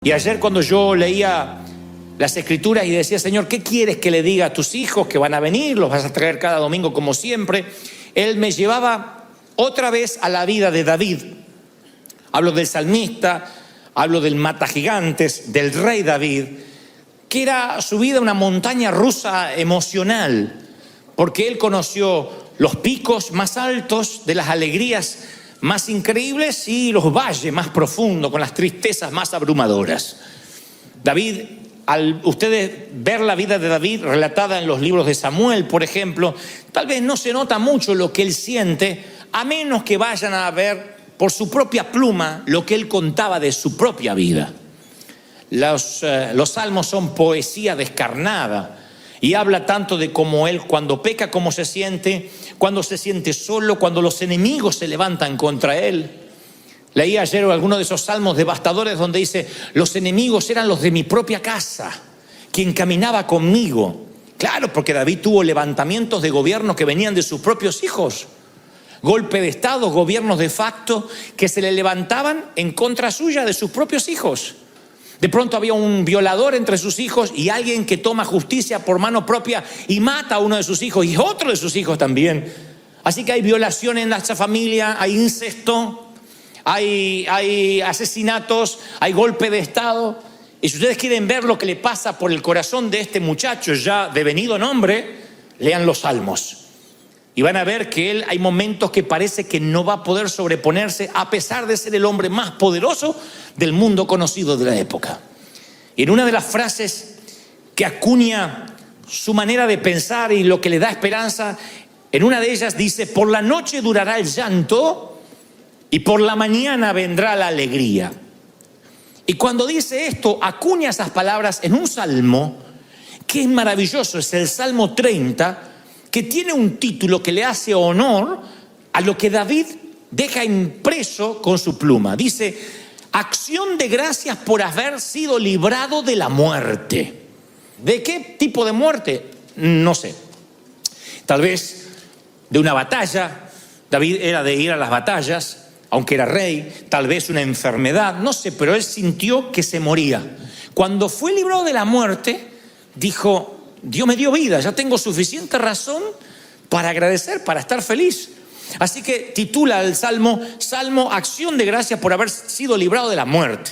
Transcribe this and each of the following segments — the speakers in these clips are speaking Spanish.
Y ayer cuando yo leía las escrituras y decía, Señor, ¿qué quieres que le diga a tus hijos que van a venir? Los vas a traer cada domingo como siempre. Él me llevaba otra vez a la vida de David. Hablo del salmista, hablo del matagigantes, del rey David, que era su vida una montaña rusa emocional, porque él conoció los picos más altos de las alegrías más increíbles y los valles más profundos, con las tristezas más abrumadoras. David, al ustedes ver la vida de David relatada en los libros de Samuel, por ejemplo, tal vez no se nota mucho lo que él siente, a menos que vayan a ver por su propia pluma lo que él contaba de su propia vida. Los salmos son poesía descarnada y habla tanto de cómo él cuando peca, cómo se siente, cuando se siente solo, cuando los enemigos se levantan contra él. Leí ayer algunos de esos salmos devastadores donde dice, los enemigos eran los de mi propia casa, quien caminaba conmigo. Claro, porque David tuvo levantamientos de gobierno que venían de sus propios hijos. Golpe de estado, gobiernos de facto que se le levantaban en contra suya de sus propios hijos. De pronto había un violador entre sus hijos y alguien que toma justicia por mano propia y mata a uno de sus hijos y otro de sus hijos también. Así que hay violación en esa familia, hay incesto, hay asesinatos, hay golpe de estado. Y si ustedes quieren ver lo que le pasa por el corazón de este muchacho ya devenido en hombre, lean los salmos. Y van a ver que él hay momentos que parece que no va a poder sobreponerse a pesar de ser el hombre más poderoso del mundo conocido de la época. Y en una de las frases que acuña su manera de pensar y lo que le da esperanza, en una de ellas dice, por la noche durará el llanto y por la mañana vendrá la alegría. Y cuando dice esto, acuña esas palabras en un salmo que es maravilloso, es el Salmo 30, que tiene un título que le hace honor a lo que David deja impreso con su pluma. Dice, acción de gracias por haber sido librado de la muerte. ¿De qué tipo de muerte? No sé. Tal vez de una batalla. David era de ir a las batallas, aunque era rey. Tal vez una enfermedad, no sé, pero él sintió que se moría. Cuando fue librado de la muerte, dijo, Dios me dio vida, ya tengo suficiente razón para agradecer, para estar feliz. Así que titula el Salmo, acción de gracias por haber sido librado de la muerte.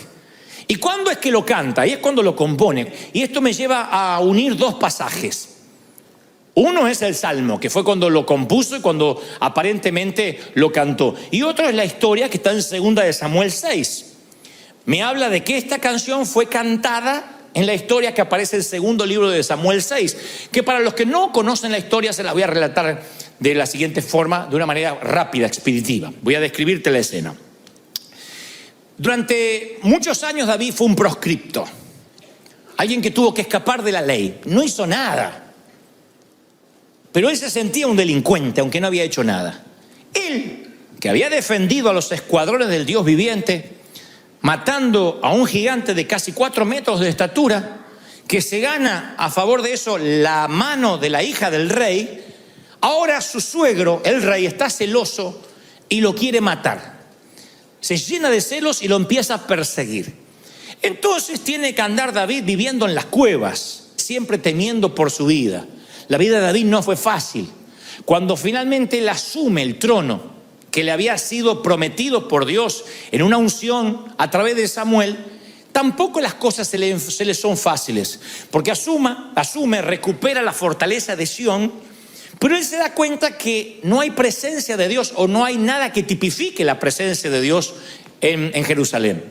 ¿Y cuándo es que lo canta? Y es cuando lo compone. Y esto me lleva a unir dos pasajes. Uno es el Salmo, que fue cuando lo compuso y cuando aparentemente lo cantó. Y otro es la historia que está en 2 de Samuel 6. Me habla de que esta canción fue cantada en la historia que aparece en el segundo libro de Samuel 6, que para los que no conocen la historia se la voy a relatar de la siguiente forma, de una manera rápida, expeditiva. Voy a describirte la escena. Durante muchos años David fue un proscripto, alguien que tuvo que escapar de la ley, no hizo nada, pero él se sentía un delincuente, aunque no había hecho nada. Él, que había defendido a los escuadrones del Dios viviente, matando a un gigante de casi 4 metros de estatura, que se gana a favor de eso la mano de la hija del rey, ahora su suegro, el rey, está celoso y lo quiere matar. Se llena de celos y lo empieza a perseguir. Entonces tiene que andar David viviendo en las cuevas, siempre temiendo por su vida. La vida de David no fue fácil. Cuando finalmente él asume el trono que le había sido prometido por Dios en una unción a través de Samuel, tampoco las cosas se le son fáciles, porque asume, recupera la fortaleza de Sión, pero él se da cuenta que no hay presencia de Dios o no hay nada que tipifique la presencia de Dios en Jerusalén,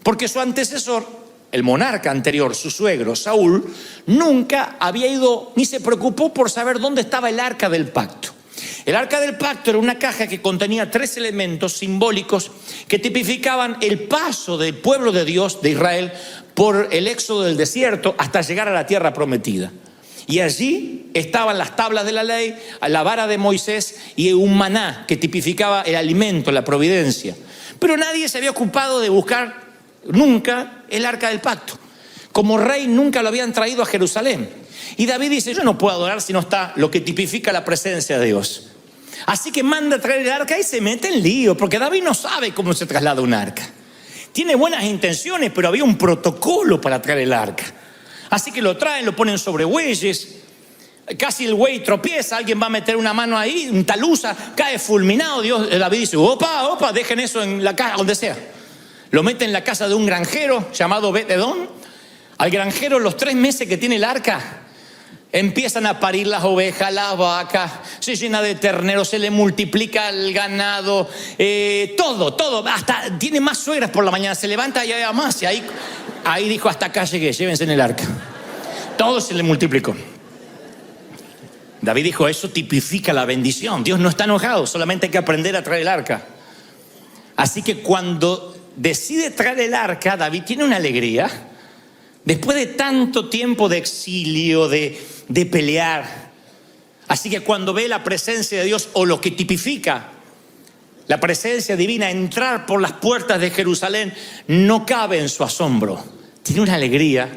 porque su antecesor, el monarca anterior, su suegro Saúl, nunca había ido ni se preocupó por saber dónde estaba el arca del pacto. El arca del pacto era una caja que contenía 3 elementos simbólicos que tipificaban el paso del pueblo de Dios, de Israel, por el éxodo del desierto hasta llegar a la tierra prometida. Y allí estaban las tablas de la ley, la vara de Moisés y un maná que tipificaba el alimento, la providencia. Pero nadie se había ocupado de buscar nunca el arca del pacto. Como rey nunca lo habían traído a Jerusalén. Y David dice, yo no puedo adorar si no está lo que tipifica la presencia de Dios. Así que manda a traer el arca y se mete en lío, porque David no sabe cómo se traslada un arca. tiene buenas intenciones, pero había un protocolo para traer el arca. Así que lo traen, lo ponen sobre bueyes. Casi el buey tropieza, alguien va a meter una mano ahí, un taluza, cae fulminado. David dice, opa, dejen eso en la casa, donde sea. Lo mete en la casa de un granjero llamado Obed-Edom. Al granjero, los 3 meses que tiene el arca, empiezan a parir las ovejas, las vacas, se llena de terneros, se le multiplica el ganado, todo, hasta tiene más suegras por la mañana, se levanta y hay más. Y ahí dijo, hasta acá llegué, llévense en el arca. Todo se le multiplicó. David dijo, eso tipifica la bendición. Dios no está enojado, solamente hay que aprender a traer el arca. Así que cuando decide traer el arca, David tiene una alegría. Después de tanto tiempo de exilio, de pelear. Así que cuando ve la presencia de Dios, o lo que tipifica la presencia divina, entrar por las puertas de Jerusalén, no cabe en su asombro. Tiene una alegría.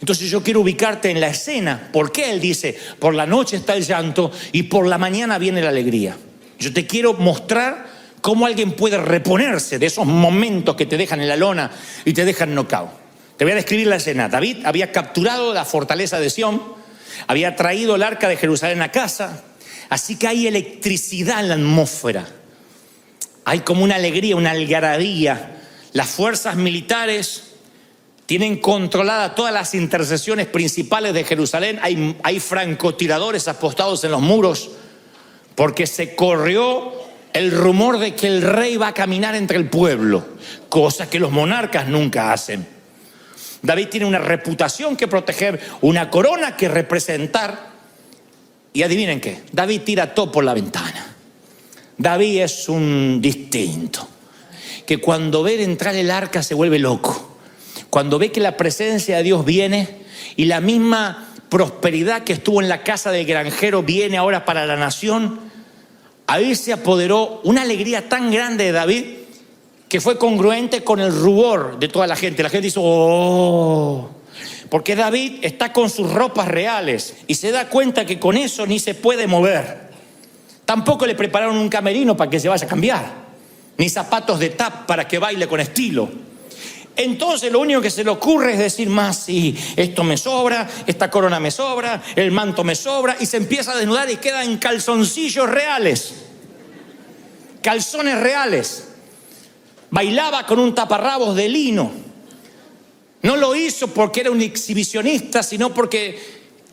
Entonces yo quiero ubicarte en la escena. ¿Por qué él dice, por la noche está el llanto y por la mañana viene la alegría? Yo te quiero mostrar cómo alguien puede reponerse de esos momentos que te dejan en la lona y te dejan knockout. Te voy a describir la escena. David había capturado la fortaleza de Sión, había traído el arca de Jerusalén a casa, así que hay electricidad en la atmósfera. Hay como una alegría, una algarabía. Las fuerzas militares tienen controladas todas las intersecciones principales de Jerusalén. Hay francotiradores apostados en los muros, porque se corrió el rumor de que el rey va a caminar entre el pueblo, cosa que los monarcas nunca hacen. David tiene una reputación que proteger, una corona que representar. Y adivinen qué, David tira todo por la ventana. David es un distinto, que cuando ve entrar el arca se vuelve loco. Cuando ve que la presencia de Dios viene y la misma prosperidad que estuvo en la casa del granjero viene ahora para la nación, ahí se apoderó una alegría tan grande de David que fue congruente con el rubor de toda la gente. La gente dice, oh, porque David está con sus ropas reales y se da cuenta que con eso ni se puede mover. Tampoco le prepararon un camerino para que se vaya a cambiar, ni zapatos de tap para que baile con estilo. Entonces lo único que se le ocurre es decir, más, sí, esto me sobra, esta corona me sobra, el manto me sobra, y se empieza a desnudar y queda en calzoncillos reales, calzones reales. Bailaba con un taparrabos de lino. No lo hizo porque era un exhibicionista, sino porque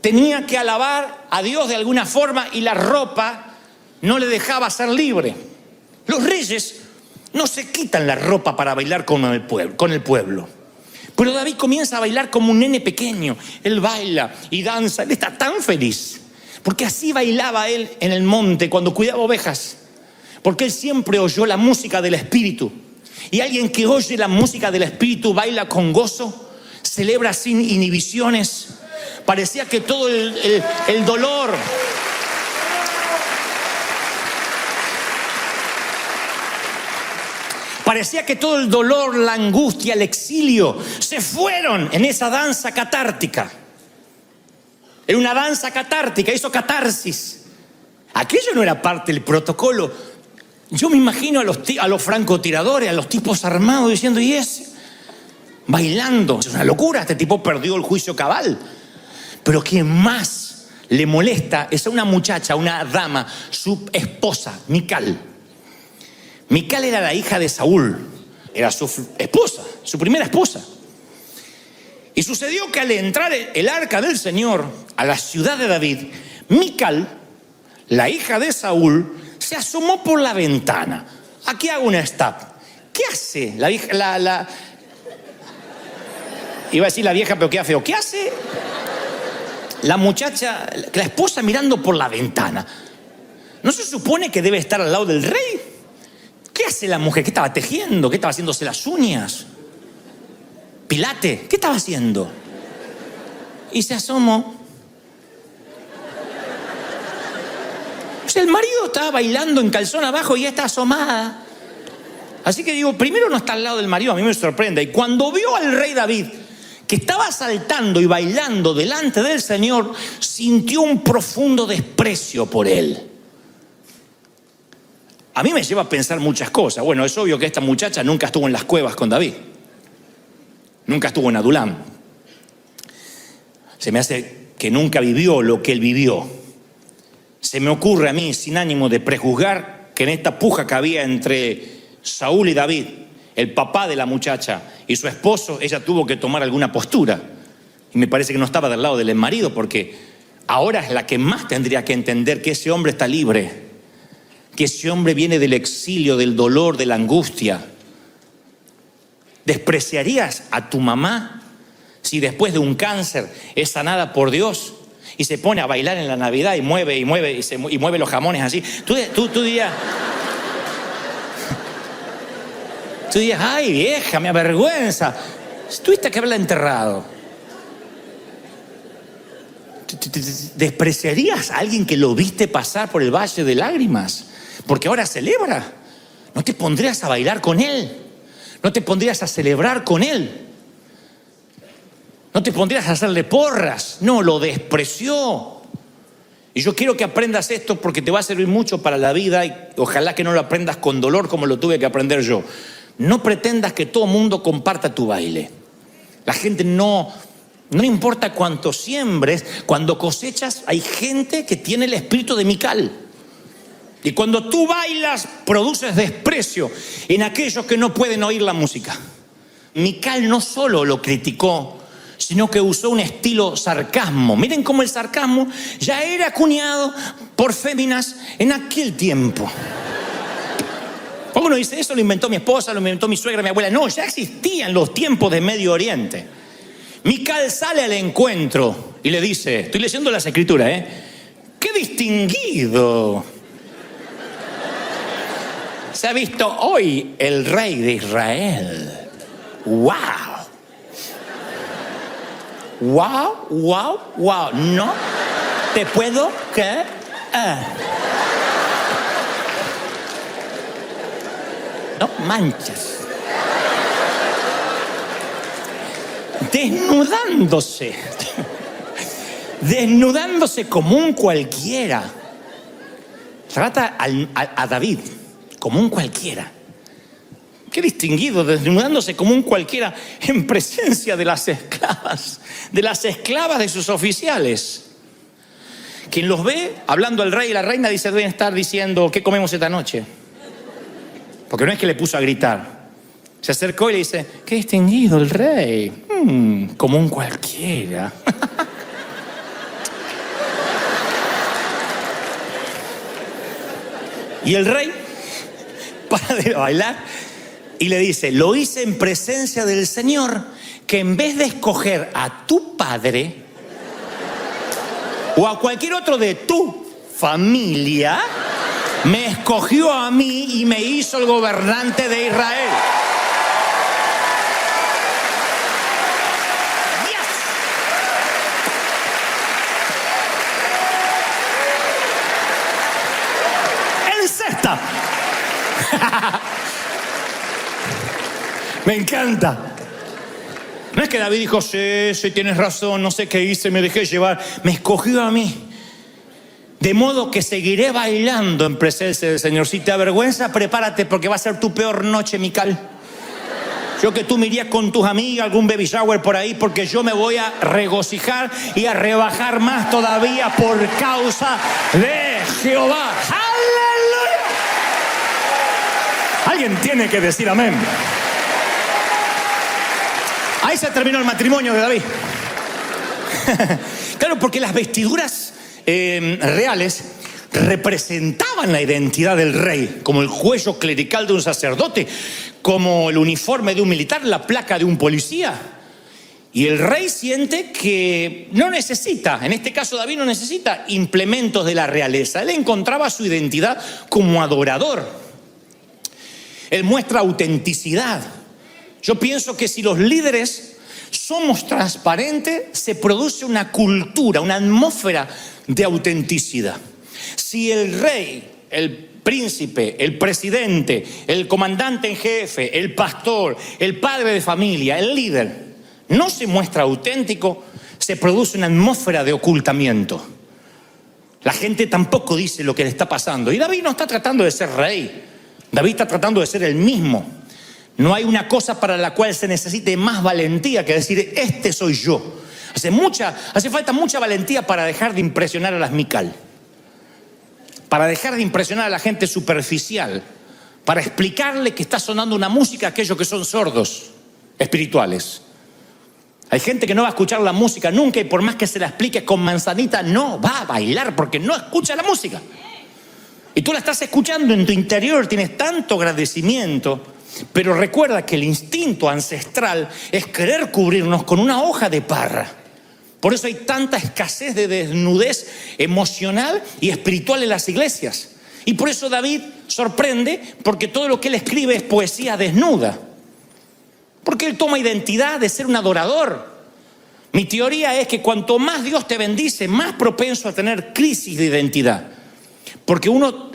tenía que alabar a Dios de alguna forma y la ropa no le dejaba ser libre. Los reyes no se quitan la ropa para bailar con el pueblo. Pero David comienza a bailar como un nene pequeño. Él baila y danza. Él está tan feliz. Porque así bailaba él en el monte cuando cuidaba ovejas. Porque él siempre oyó la música del Espíritu. Y alguien que oye la música del Espíritu baila con gozo, celebra sin inhibiciones. Parecía que todo el dolor... Parecía que todo el dolor, la angustia, el exilio se fueron en esa danza catártica. Era una danza catártica, hizo catarsis. Aquello no era parte del protocolo. Yo me imagino a los francotiradores, a los tipos armados diciendo, ¿y ese? Bailando. Es una locura, este tipo perdió el juicio cabal. Pero quien más le molesta es a una muchacha, una dama, su esposa, Mical. Mical era la hija de Saúl, era su esposa, su primera esposa. Y sucedió que al entrar el arca del Señor a la ciudad de David, Mical, la hija de Saúl, se asomó por la ventana. Aquí hago una stop. ¿Qué hace la vieja? Iba a decir la vieja, pero queda feo. ¿Qué hace la muchacha, la esposa mirando por la ventana? ¿No se supone que debe estar al lado del rey? ¿Qué hace la mujer? ¿Qué estaba tejiendo? ¿Qué estaba haciéndose las uñas? ¿Pilate? ¿Qué estaba haciendo? Y se asomó. O sea, el marido estaba bailando en calzón abajo y ella está asomada. Así que digo, primero no está al lado del marido, a mí me sorprende. Y cuando vio al rey David, que estaba saltando y bailando delante del Señor, sintió un profundo desprecio por él. a mí me lleva a pensar muchas cosas. Bueno, es obvio que esta muchacha nunca estuvo en las cuevas con David. Nunca estuvo en Adulam. Se me hace que nunca vivió lo que él vivió. Se me ocurre a mí, sin ánimo de prejuzgar, que en esta puja que había entre Saúl y David, el papá de la muchacha y su esposo, ella tuvo que tomar alguna postura. Y me parece que no estaba del lado del marido, porque ahora es la que más tendría que entender que ese hombre está libre, que ese hombre viene del exilio, del dolor, de la angustia. ¿Despreciarías a tu mamá si después de un cáncer es sanada por Dios y se pone a bailar en la Navidad y mueve los jamones así? Tú dirías, ay vieja, me avergüenza. Tuviste que haberla enterrado. ¿Despreciarías a alguien que lo viste pasar por el valle de lágrimas porque ahora celebra? ¿No te pondrías a bailar con él? ¿No te pondrías a celebrar con él? ¿No te pondrías a hacerle porras? No, lo despreció. Y yo quiero que aprendas esto porque te va a servir mucho para la vida, y ojalá que no lo aprendas con dolor como lo tuve que aprender yo. No pretendas que todo mundo comparta tu baile. La gente no importa cuánto siembres, cuando cosechas hay gente que tiene el espíritu de Mical. Y cuando tú bailas, produces desprecio en aquellos que no pueden oír la música. Mical no solo lo criticó, sino que usó un estilo sarcasmo. Miren cómo el sarcasmo ya era acuñado por féminas en aquel tiempo. Uno dice, eso lo inventó mi esposa, lo inventó mi suegra, mi abuela. No, ya existía en los tiempos de Medio Oriente. Mical sale al encuentro y le dice, estoy leyendo las escrituras, ¡qué distinguido se ha visto hoy el rey de Israel! ¡Wow! ¡Wow, wow, wow! No te puedo creer. No manches. Desnudándose como un cualquiera. Trata a David como un cualquiera. Qué distinguido, desnudándose como un cualquiera en presencia de las esclavas de sus oficiales. Quien los ve hablando al rey y la reina dice, deben estar diciendo, ¿qué comemos esta noche? Porque no es que le puso a gritar. Se acercó y le dice, qué distinguido el rey, como un cualquiera. Y el rey para de bailar y le dice, lo hice en presencia del Señor, que en vez de escoger a tu padre o a cualquier otro de tu familia, me escogió a mí y me hizo el gobernante de Israel. Me encanta. No es que David dijo, sí, tienes razón, no sé qué hice, me dejé llevar. Me escogió a mí. De modo que seguiré bailando en presencia del Señor. Si te avergüenza, prepárate porque va a ser tu peor noche, Mical. Yo que tú me irías con tus amigas, algún baby shower por ahí, porque yo me voy a regocijar y a rebajar más todavía por causa de Jehová. ¡Aleluya! Alguien tiene que decir amén. Ahí se terminó el matrimonio de David. Claro, porque las vestiduras reales representaban la identidad del rey, como el cuello clerical de un sacerdote, como el uniforme de un militar, la placa de un policía. Y el rey siente que no necesita, en este caso David no necesita implementos de la realeza. Él encontraba su identidad como adorador. Él muestra autenticidad. Yo pienso que si los líderes somos transparentes, se produce una cultura, una atmósfera de autenticidad. Si el rey, el príncipe, el presidente, el comandante en jefe, el pastor, el padre de familia, el líder, no se muestra auténtico, se produce una atmósfera de ocultamiento. La gente tampoco dice lo que le está pasando. Y David no está tratando de ser rey. David está tratando de ser el mismo. No hay una cosa para la cual se necesite más valentía que decir, este soy yo. Hace falta mucha valentía para dejar de impresionar a las Mical. Para dejar de impresionar a la gente superficial. Para explicarle que está sonando una música a aquellos que son sordos espirituales. Hay gente que no va a escuchar la música nunca y por más que se la explique con manzanita, no va a bailar porque no escucha la música. Y tú la estás escuchando en tu interior, tienes tanto agradecimiento, pero recuerda que el instinto ancestral es querer cubrirnos con una hoja de parra. Por eso hay tanta escasez de desnudez emocional y espiritual en las iglesias. Y por eso David sorprende, porque todo lo que él escribe es poesía desnuda. Porque él toma identidad de ser un adorador. Mi teoría es que cuanto más Dios te bendice, más propenso a tener crisis de identidad. Porque uno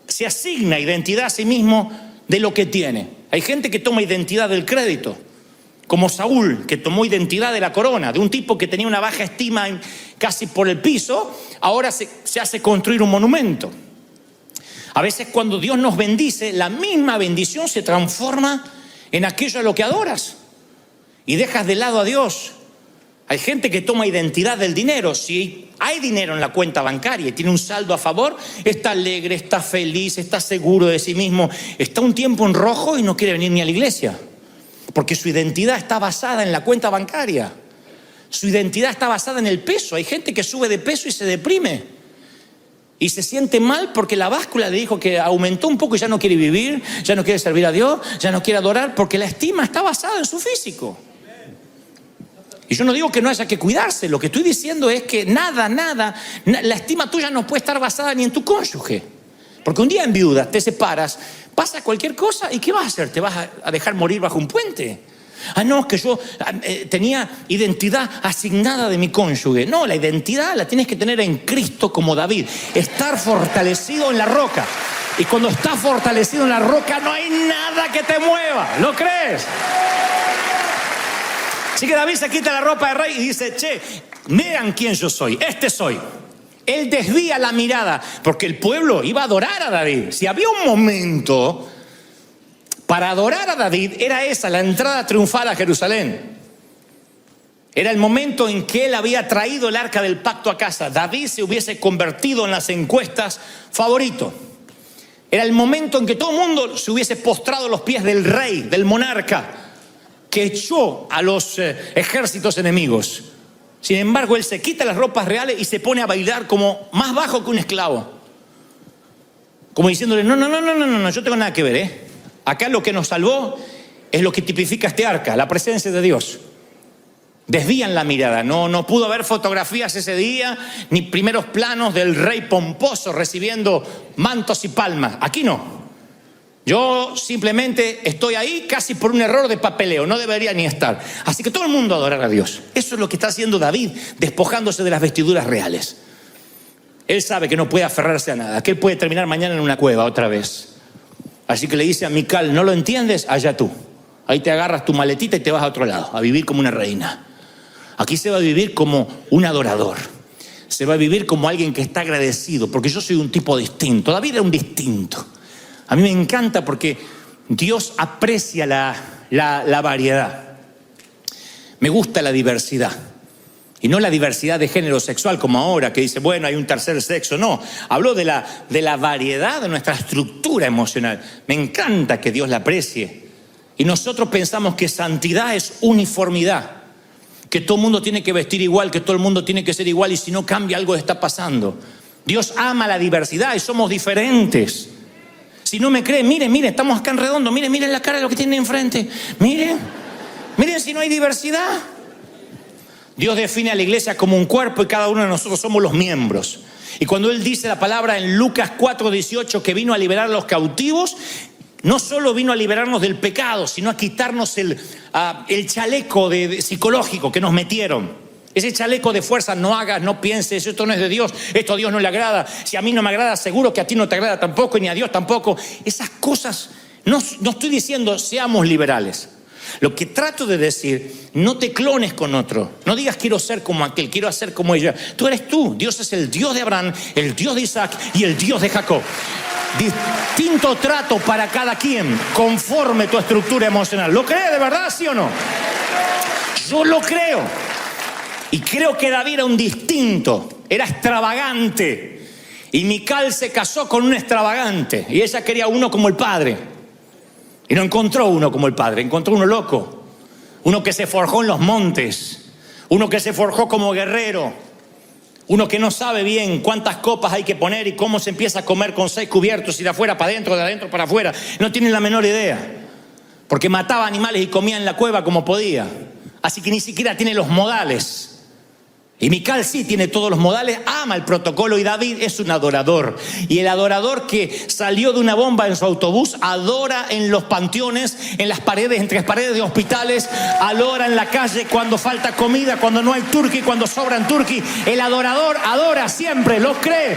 se asigna identidad a sí mismo de lo que tiene. Hay gente que toma identidad del crédito, como Saúl, que tomó identidad de la corona, de un tipo que tenía una baja estima casi por el piso, ahora se hace construir un monumento. A veces cuando Dios nos bendice, la misma bendición se transforma en aquello a lo que adoras y dejas de lado a Dios. Hay gente que toma identidad del dinero. Si hay dinero en la cuenta bancaria y tiene un saldo a favor, está alegre, está feliz, está seguro de sí mismo. Está un tiempo en rojo y no quiere venir ni a la iglesia, porque su identidad está basada en la cuenta bancaria. Su identidad está basada en el peso. Hay gente que sube de peso y se deprime y se siente mal porque la báscula le dijo que aumentó un poco y ya no quiere vivir, ya no quiere servir a Dios, ya no quiere adorar, porque la estima está basada en su físico. Y yo no digo que no haya que cuidarse, lo que estoy diciendo es que la estima tuya no puede estar basada ni en tu cónyuge. Porque un día en viuda te separas, pasa cualquier cosa y ¿qué vas a hacer? ¿Te vas a dejar morir bajo un puente? No, es que yo tenía identidad asignada de mi cónyuge. No, la identidad la tienes que tener en Cristo como David. Estar fortalecido en la roca. Y cuando estás fortalecido en la roca no hay nada que te mueva. ¿Lo crees? Así que David se quita la ropa de rey y dice, che, vean quién yo soy, este soy. Él desvía la mirada porque el pueblo iba a adorar a David. Si había un momento para adorar a David, era esa, la entrada triunfal a Jerusalén. Era el momento en que él había traído el arca del pacto a casa. David se hubiese convertido en las encuestas favorito. Era el momento en que todo el mundo se hubiese postrado a los pies del rey, del monarca, que echó a los ejércitos enemigos. Sin embargo, él se quita las ropas reales y se pone a bailar como más bajo que un esclavo. Como diciéndole, no, yo tengo nada que ver, Acá lo que nos salvó es lo que tipifica este arca, la presencia de Dios. Desvían la mirada, no pudo haber fotografías ese día, ni primeros planos del rey pomposo recibiendo mantos y palmas. Aquí no. Yo simplemente estoy ahí casi por un error de papeleo, no debería ni estar. Así que todo el mundo adorar a Dios. Eso es lo que está haciendo David, despojándose de las vestiduras reales. Él sabe que no puede aferrarse a nada, que él puede terminar mañana en una cueva otra vez. Así que le dice a Mical, ¿no lo entiendes? Allá tú. Ahí te agarras tu maletita y te vas a otro lado, a vivir como una reina. Aquí se va a vivir como un adorador. Se va a vivir como alguien que está agradecido, porque yo soy un tipo distinto. David era un distinto. A mí me encanta porque Dios aprecia la variedad. Me gusta la diversidad. Y no la diversidad de género sexual como ahora, que dice, bueno, hay un tercer sexo. No, habló de la variedad de nuestra estructura emocional. Me encanta que Dios la aprecie. Y nosotros pensamos que santidad es uniformidad. Que todo el mundo tiene que vestir igual, que todo el mundo tiene que ser igual, y si no cambia algo está pasando. Dios ama la diversidad y somos diferentes. Si no me creen, miren, estamos acá en redondo, miren la cara de lo que tienen enfrente. Miren si no hay diversidad. Dios define a la iglesia como un cuerpo y cada uno de nosotros somos los miembros. Y cuando Él dice la palabra en Lucas 4:18 que vino a liberar a los cautivos, no solo vino a liberarnos del pecado, sino a quitarnos el chaleco psicológico que nos metieron. Ese chaleco de fuerza, no hagas, no pienses, esto no es de Dios, esto a Dios no le agrada. Si a mí no me agrada, seguro que a ti no te agrada tampoco, ni a Dios tampoco. Esas cosas, no estoy diciendo seamos liberales. Lo que trato de decir, no te clones con otro. No digas quiero ser como aquel, quiero hacer como ella. Tú eres tú. Dios es el Dios de Abraham, el Dios de Isaac y el Dios de Jacob. Distinto trato para cada quien, conforme tu estructura emocional. ¿Lo crees de verdad, sí o no? Yo lo creo. Y creo que David era un distinto, era extravagante. Y Mical se casó con un extravagante. Y ella quería uno como el padre. Y no encontró uno como el padre, encontró uno loco. Uno que se forjó en los montes. Uno que se forjó como guerrero. Uno que no sabe bien cuántas copas hay que poner y cómo se empieza a comer con 6 cubiertos y de afuera para adentro, de adentro para afuera. No tiene la menor idea. Porque mataba animales y comía en la cueva como podía. Así que ni siquiera tiene los modales. Y Mical sí tiene todos los modales, ama el protocolo y David es un adorador. Y el adorador que salió de una bomba en su autobús, adora en los panteones, en las paredes, entre las paredes de hospitales, adora en la calle cuando falta comida, cuando no hay turqui, cuando sobran turqui. El adorador adora siempre, lo cree.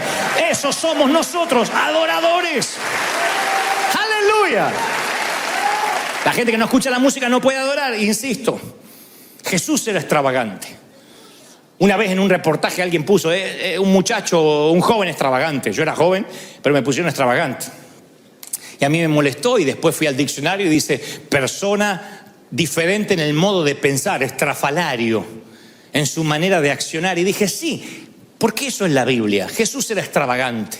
Esos somos nosotros, adoradores. ¡Aleluya! La gente que no escucha la música no puede adorar, insisto. Jesús era extravagante. Una vez en un reportaje alguien puso, un muchacho, un joven extravagante. Yo era joven, pero me pusieron extravagante. Y a mí me molestó y después fui al diccionario y dice, persona diferente en el modo de pensar, estrafalario, en su manera de accionar. Y dije, sí, porque eso es la Biblia. Jesús era extravagante.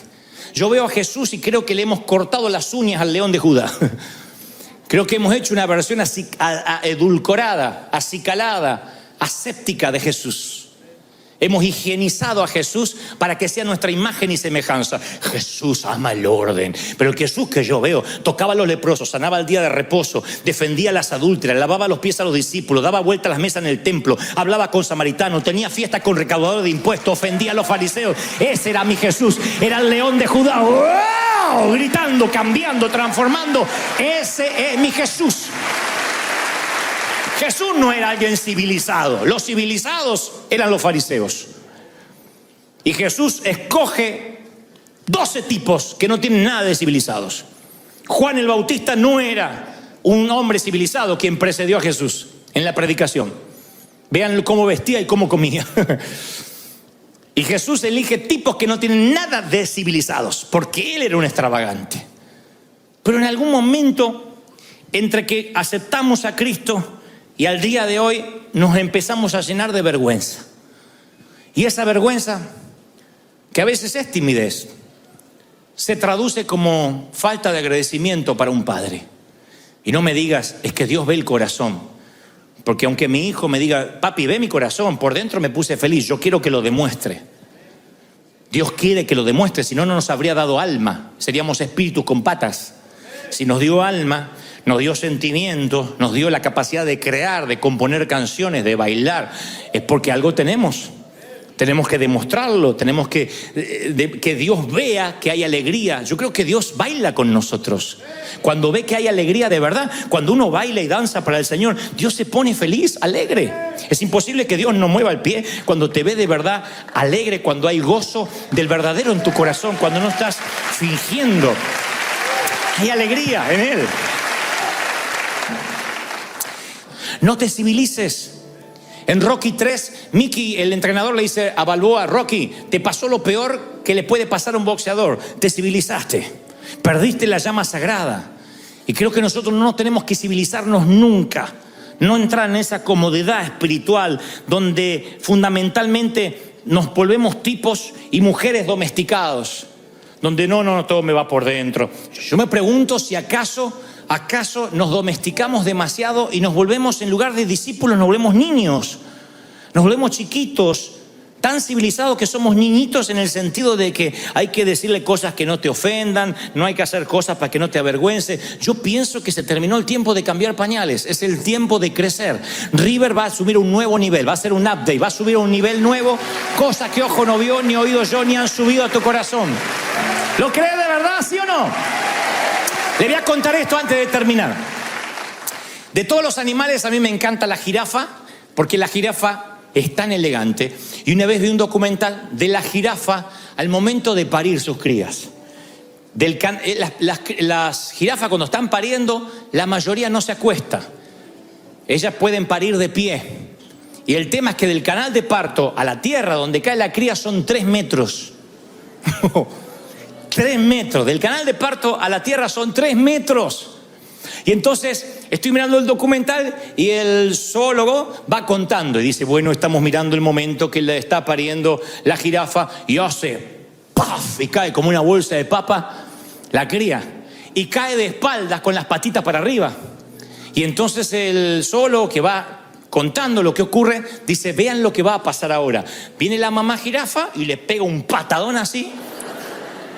Yo veo a Jesús y creo que le hemos cortado las uñas al león de Judá. Creo que hemos hecho una versión edulcorada, acicalada, aséptica de Jesús. Hemos higienizado a Jesús para que sea nuestra imagen y semejanza. Jesús ama el orden. Pero el Jesús que yo veo tocaba a los leprosos, sanaba el día de reposo, defendía a las adúlteras, lavaba los pies a los discípulos, daba vuelta a las mesas en el templo, hablaba con samaritanos, tenía fiesta con recaudadores de impuestos, ofendía a los fariseos. Ese era mi Jesús, era el león de Judá. ¡Wow! Gritando, cambiando, transformando. Ese es mi Jesús. Jesús no era alguien civilizado. Los civilizados eran los fariseos. Y Jesús escoge 12 tipos que no tienen nada de civilizados. Juan el Bautista no era un hombre civilizado quien precedió a Jesús en la predicación. Vean cómo vestía y cómo comía. Y Jesús elige tipos que no tienen nada de civilizados, porque él era un extravagante. Pero en algún momento, entre que aceptamos a Cristo y al día de hoy nos empezamos a llenar de vergüenza. Y esa vergüenza, que a veces es timidez, se traduce como falta de agradecimiento para un padre. Y no me digas, es que Dios ve el corazón. Porque aunque mi hijo me diga, papi, ve mi corazón, por dentro me puse feliz, yo quiero que lo demuestre. Dios quiere que lo demuestre, si no, no nos habría dado alma. Seríamos espíritus con patas. Si nos dio alma, nos dio sentimientos, nos dio la capacidad de crear, de componer canciones, de bailar, es porque algo tenemos. Tenemos que demostrarlo, tenemos que Dios vea que hay alegría. Yo creo que Dios baila con nosotros. Cuando ve que hay alegría de verdad, cuando uno baila y danza para el Señor, Dios se pone feliz, alegre. Es imposible que Dios no mueva el pie cuando te ve de verdad alegre, cuando hay gozo del verdadero en tu corazón, cuando no estás fingiendo. Hay alegría en Él. No te civilices. En Rocky 3, Mickey, el entrenador, le dice a Balboa, Rocky, te pasó lo peor que le puede pasar a un boxeador. Te civilizaste, perdiste la llama sagrada. Y creo que nosotros no tenemos que civilizarnos nunca. No entrar en esa comodidad espiritual donde fundamentalmente nos volvemos tipos y mujeres domesticados. Donde no, todo me va por dentro. Yo me pregunto si ¿acaso nos domesticamos demasiado y nos volvemos, en lugar de discípulos, nos volvemos niños? Nos volvemos chiquitos, tan civilizados que somos niñitos en el sentido de que hay que decirle cosas que no te ofendan, no hay que hacer cosas para que no te avergüence. Yo pienso que se terminó el tiempo de cambiar pañales, es el tiempo de crecer. River va a subir un nuevo nivel, va a hacer un update, va a subir a un nivel nuevo, cosas que ojo no vio, ni oído yo, ni han subido a tu corazón. ¿Lo crees de verdad, sí o no? Le voy a contar esto antes de terminar. De todos los animales, a mí me encanta la jirafa, porque la jirafa es tan elegante. Y una vez vi un documental de la jirafa al momento de parir sus crías. Las jirafas cuando están pariendo, la mayoría no se acuesta. ellas pueden parir de pie. Y el tema es que del canal de parto a la tierra donde cae la cría son 3 metros. 3 metros. Del canal de parto a la tierra son 3 metros. Y entonces estoy mirando el documental y el zoólogo va contando y dice, bueno, estamos mirando el momento que le está pariendo la jirafa y hace ¡paf! Y cae como una bolsa de papa la cría. Y cae de espaldas con las patitas para arriba. Y entonces el zoólogo que va contando lo que ocurre dice, vean lo que va a pasar ahora. Viene la mamá jirafa y le pega un patadón así.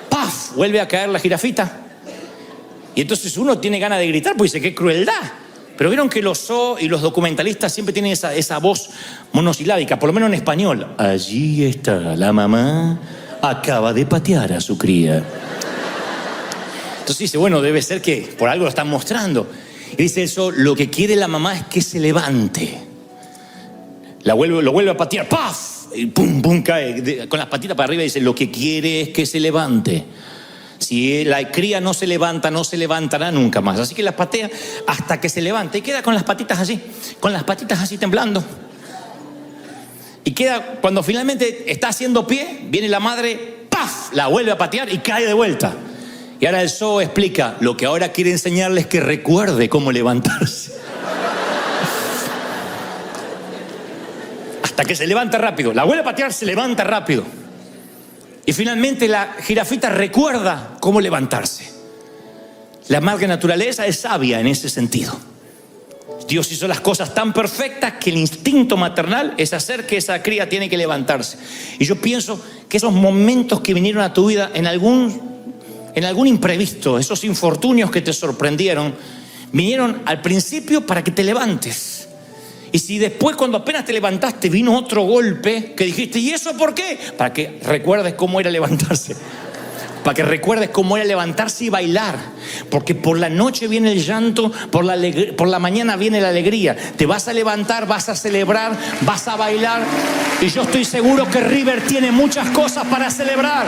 ¡Paf! Vuelve a caer la jirafita. Y entonces uno tiene ganas de gritar, pues dice, ¡qué crueldad! Pero vieron que los zoos y los documentalistas siempre tienen esa voz monosilábica, por lo menos en español. Allí está la mamá, acaba de patear a su cría. Entonces dice, bueno, debe ser que por algo lo están mostrando. Y dice eso, lo que quiere la mamá es que se levante. Lo vuelve a patear, ¡paf! Y pum, pum, cae con las patitas para arriba y dice, lo que quiere es que se levante. Si la cría no se levanta, no se levantará nunca más. Así que la patea hasta que se levanta y queda con las patitas así temblando. Y queda, cuando finalmente está haciendo pie, viene la madre, ¡paf! La vuelve a patear y cae de vuelta. Y ahora el zoo explica, lo que ahora quiere enseñarles es que recuerde cómo levantarse. Hasta que se levanta rápido. La vuelve a patear, se levanta rápido. Y finalmente la jirafita recuerda cómo levantarse. La madre naturaleza es sabia en ese sentido. Dios hizo las cosas tan perfectas que el instinto maternal es hacer que esa cría tiene que levantarse. Y yo pienso que esos momentos que vinieron a tu vida en algún imprevisto, esos infortunios que te sorprendieron, vinieron al principio para que te levantes. Y si después, cuando apenas te levantaste, vino otro golpe que dijiste, ¿y eso por qué? Para que recuerdes cómo era levantarse. Para que recuerdes cómo era levantarse y bailar. Porque por la noche viene el llanto, por la mañana viene la alegría. Te vas a levantar, vas a celebrar, vas a bailar. Y yo estoy seguro que River tiene muchas cosas para celebrar.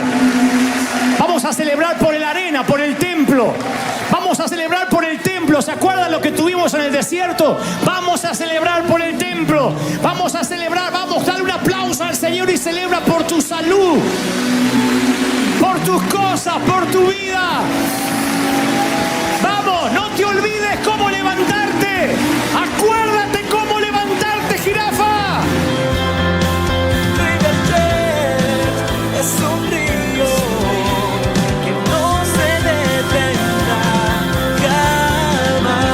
Vamos a celebrar por la arena, por el templo. Vamos a celebrar por el templo. ¿Se acuerdan lo que tuvimos en el desierto? Vamos a celebrar por el templo. Vamos a celebrar, vamos, dale un aplauso al Señor y celebra por tu salud, por tus cosas, por tu vida. Vamos, no te olvides cómo levantarte. Acuérdate cómo levantarte, jirafa. Es un río que no se detendrá jamás.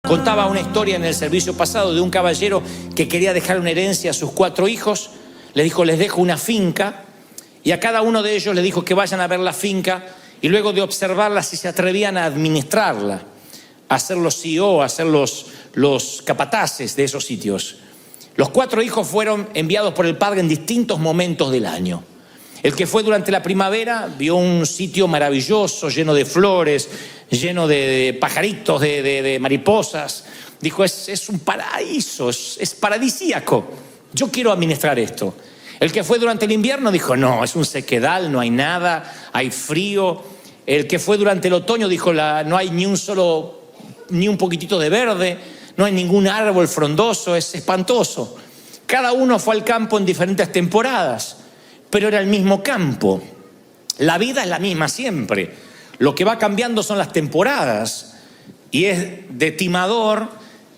Contaba una historia en el servicio pasado de un caballero que quería dejar una herencia a sus 4 hijos. Le dijo, les dejo una finca. Y a cada uno de ellos le dijo que vayan a ver la finca y luego de observarla si se atrevían a administrarla, a ser los CEO, a ser los capataces de esos sitios. Los 4 hijos fueron enviados por el padre en distintos momentos del año. El que fue durante la primavera vio un sitio maravilloso, lleno de flores, lleno de pajaritos, de mariposas. Dijo, es un paraíso, es paradisíaco. Yo quiero administrar esto. El que fue durante el invierno dijo, no, es un sequedal, no hay nada, hay frío. El que fue durante el otoño dijo, no hay ni un poquitito de verde, no hay ningún árbol frondoso, es espantoso. Cada uno fue al campo en diferentes temporadas, pero era el mismo campo. La vida es la misma siempre. Lo que va cambiando son las temporadas. Y es de timador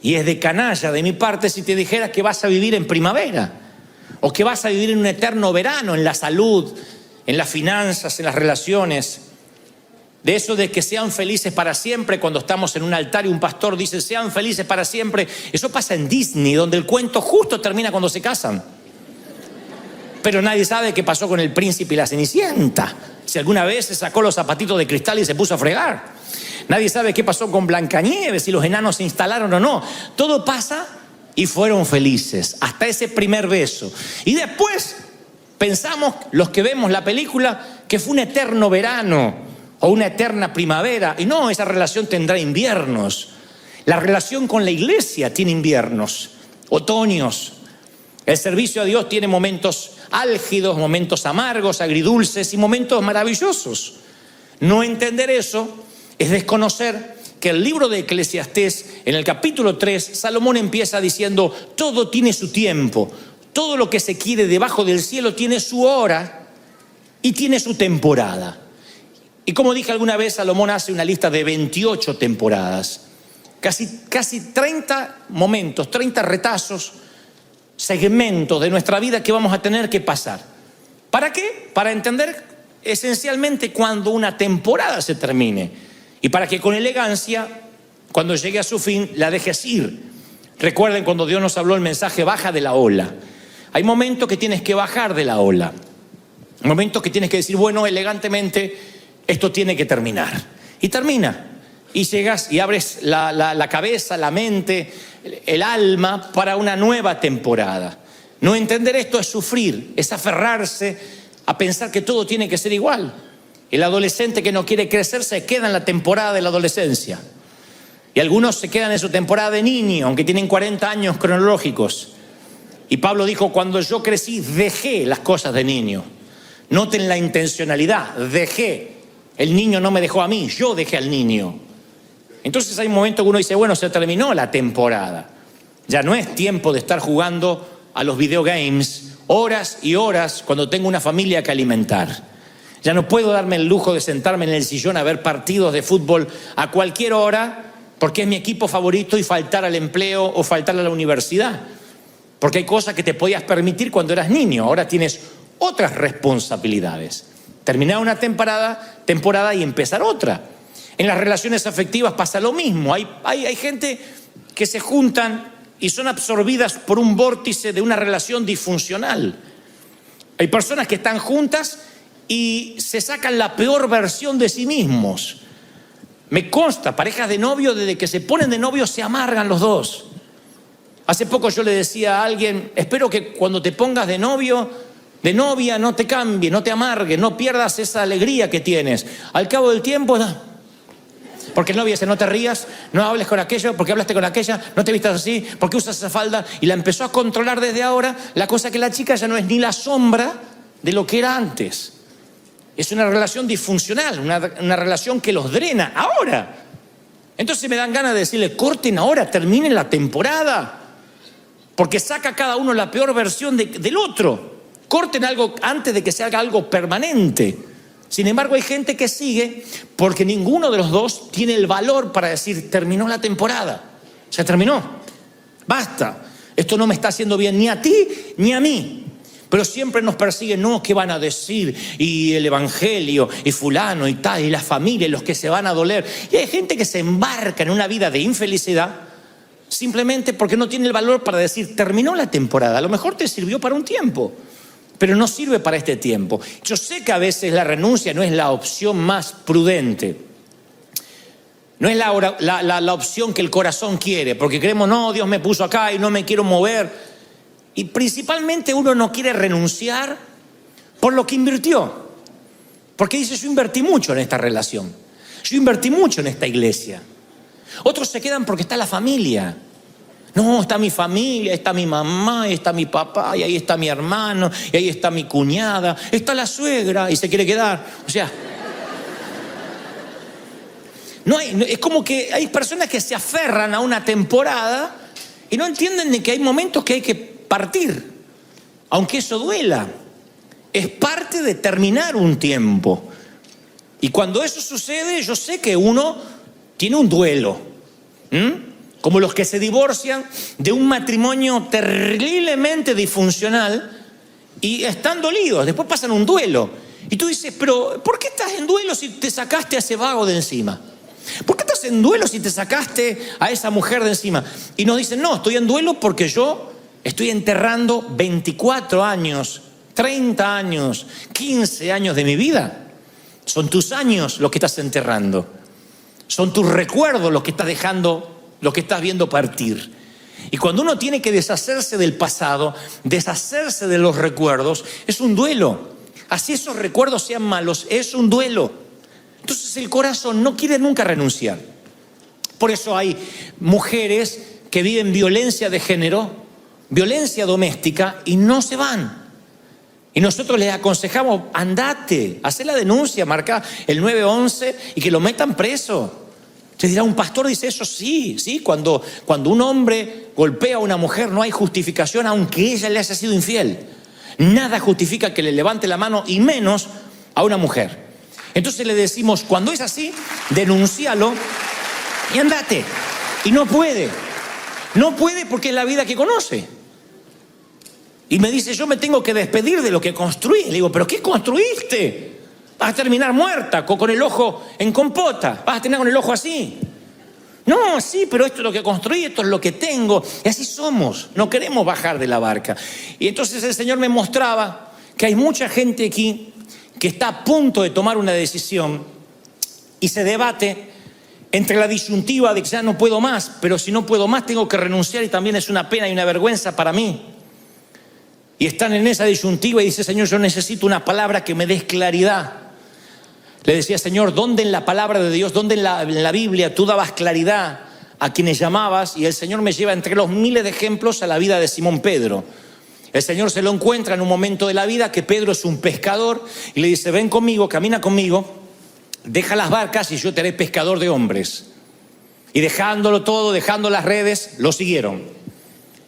y es de canalla de mi parte si te dijera que vas a vivir en primavera o que vas a vivir en un eterno verano, en la salud, en las finanzas, en las relaciones. De eso de que sean felices para siempre, cuando estamos en un altar y un pastor dice sean felices para siempre, eso pasa en Disney, donde el cuento justo termina cuando se casan. Pero nadie sabe qué pasó con el príncipe y la cenicienta, si alguna vez se sacó los zapatitos de cristal y se puso a fregar. Nadie sabe qué pasó con Blancanieves, si los enanos se instalaron o no. Todo pasa y fueron felices hasta ese primer beso. Y después pensamos, los que vemos la película, que fue un eterno verano o una eterna primavera. Y no, esa relación tendrá inviernos. La relación con la iglesia tiene inviernos, otoños. El servicio a Dios tiene momentos álgidos, momentos amargos, agridulces y momentos maravillosos. No entender eso es desconocer que el libro de Eclesiastés, en el capítulo 3, Salomón empieza diciendo: todo tiene su tiempo, todo lo que se quiere debajo del cielo tiene su hora y tiene su temporada. Y como dije alguna vez, Salomón hace una lista de 28 temporadas, casi 30 momentos, 30 retazos, segmentos de nuestra vida que vamos a tener que pasar. ¿Para qué? Para entender esencialmente cuando una temporada se termine y para que con elegancia, cuando llegue a su fin, la dejes ir. Recuerden cuando Dios nos habló el mensaje: baja de la ola. Hay momentos que tienes que bajar de la ola, momentos que tienes que decir: bueno, elegantemente, esto tiene que terminar. Y termina. Y llegas y abres la cabeza, la mente, el alma para una nueva temporada. No entender esto es sufrir, es aferrarse a pensar que todo tiene que ser igual. El adolescente que no quiere crecer se queda en la temporada de la adolescencia. Y algunos se quedan en su temporada de niño, aunque tienen 40 años cronológicos. Y Pablo dijo: cuando yo crecí, dejé las cosas de niño. Noten la intencionalidad, dejé. El niño no me dejó a mí, yo dejé al niño. Entonces hay momentos que uno dice: bueno, se terminó la temporada. Ya no es tiempo de estar jugando a los videogames horas y horas cuando tengo una familia que alimentar. Ya no puedo darme el lujo de sentarme en el sillón a ver partidos de fútbol a cualquier hora porque es mi equipo favorito y faltar al empleo o faltar a la universidad. Porque hay cosas que te podías permitir cuando eras niño, ahora tienes otras responsabilidades. Terminar una temporada y empezar otra. En las relaciones afectivas pasa lo mismo. Hay gente que se juntan y son absorbidas por un vórtice de una relación disfuncional. Hay personas que están juntas y se sacan la peor versión de sí mismos. Me consta, parejas de novio, desde que se ponen de novio se amargan los dos. Hace poco yo le decía a alguien: espero que cuando te pongas de novio, de novia, no te cambie, no te amargue, no pierdas esa alegría que tienes. Al cabo del tiempo, porque el novio dice: no te rías, no hables con aquello, porque hablaste con aquella, no te vistas así, porque usas esa falda. Y la empezó a controlar desde ahora. La cosa que la chica ya no es ni la sombra de lo que era antes. Es una relación disfuncional, una relación que los drena ahora. Entonces me dan ganas de decirle: corten ahora, terminen la temporada, porque saca cada uno la peor versión del otro. Corten algo antes de que se haga algo permanente. Sin embargo, hay gente que sigue porque ninguno de los dos tiene el valor para decir: terminó la temporada, se terminó, basta, esto no me está haciendo bien ni a ti ni a mí. Pero siempre nos persiguen: no, ¿qué van a decir? Y el evangelio, y fulano, y tal, y la familia, y los que se van a doler. Y hay gente que se embarca en una vida de infelicidad simplemente porque no tiene el valor para decir: terminó la temporada. A lo mejor te sirvió para un tiempo, pero no sirve para este tiempo. Yo sé que a veces la renuncia no es la opción más prudente. No es la opción que el corazón quiere, porque creemos: no, Dios me puso acá y no me quiero mover. Y principalmente uno no quiere renunciar por lo que invirtió. Porque dice: yo invertí mucho en esta relación, yo invertí mucho en esta iglesia. Otros se quedan porque está la familia. No, está mi familia, está mi mamá, está mi papá, y ahí está mi hermano, y ahí está mi cuñada, está la suegra, y se quiere quedar. O sea, es como que hay personas que se aferran a una temporada y no entienden de que hay momentos que hay que partir, aunque eso duela. Es parte de terminar un tiempo. Y cuando eso sucede, yo sé que uno tiene un duelo. Como los que se divorcian de un matrimonio terriblemente disfuncional y están dolidos, después pasan un duelo. Y tú dices: pero ¿por qué estás en duelo si te sacaste a ese vago de encima? ¿Por qué estás en duelo si te sacaste a esa mujer de encima? Y nos dicen: no, estoy en duelo porque yo estoy enterrando 24 años, 30 años, 15 años de mi vida. Son tus años los que estás enterrando. Son tus recuerdos los que estás dejando, los que estás viendo partir. Y cuando uno tiene que deshacerse del pasado, deshacerse de los recuerdos, es un duelo. Así esos recuerdos sean malos, es un duelo. Entonces el corazón no quiere nunca renunciar. Por eso hay mujeres que viven violencia de género, violencia doméstica, y no se van. Y nosotros les aconsejamos, andate, hacé la denuncia, marca el 911 y que lo metan preso. Te dirá, un pastor dice eso, sí, cuando un hombre golpea a una mujer no hay justificación aunque ella le haya sido infiel. Nada justifica que le levante la mano y menos a una mujer. Entonces le decimos, cuando es así, denúncialo y andate. Y no puede porque es la vida que conoce. Y me dice, yo me tengo que despedir de lo que construí. Le digo, ¿pero qué construiste? Vas a terminar muerta, con el ojo en compota. Vas a terminar con el ojo así. No, sí, pero esto es lo que construí, esto es lo que tengo. Y así somos, no queremos bajar de la barca. Y entonces el Señor me mostraba que hay mucha gente aquí que está a punto de tomar una decisión y se debate entre la disyuntiva de que ya no puedo más, pero si no puedo más tengo que renunciar y también es una pena y una vergüenza para mí. Y están en esa disyuntiva y dice, Señor, yo necesito una palabra que me dé claridad. Le decía, Señor, ¿dónde en la palabra de Dios, dónde en la Biblia tú dabas claridad a quienes llamabas? Y el Señor me lleva entre los miles de ejemplos a la vida de Simón Pedro. El Señor se lo encuentra en un momento de la vida que Pedro es un pescador y le dice, ven conmigo, camina conmigo, deja las barcas y yo te haré pescador de hombres. Y dejándolo todo, dejando las redes, lo siguieron.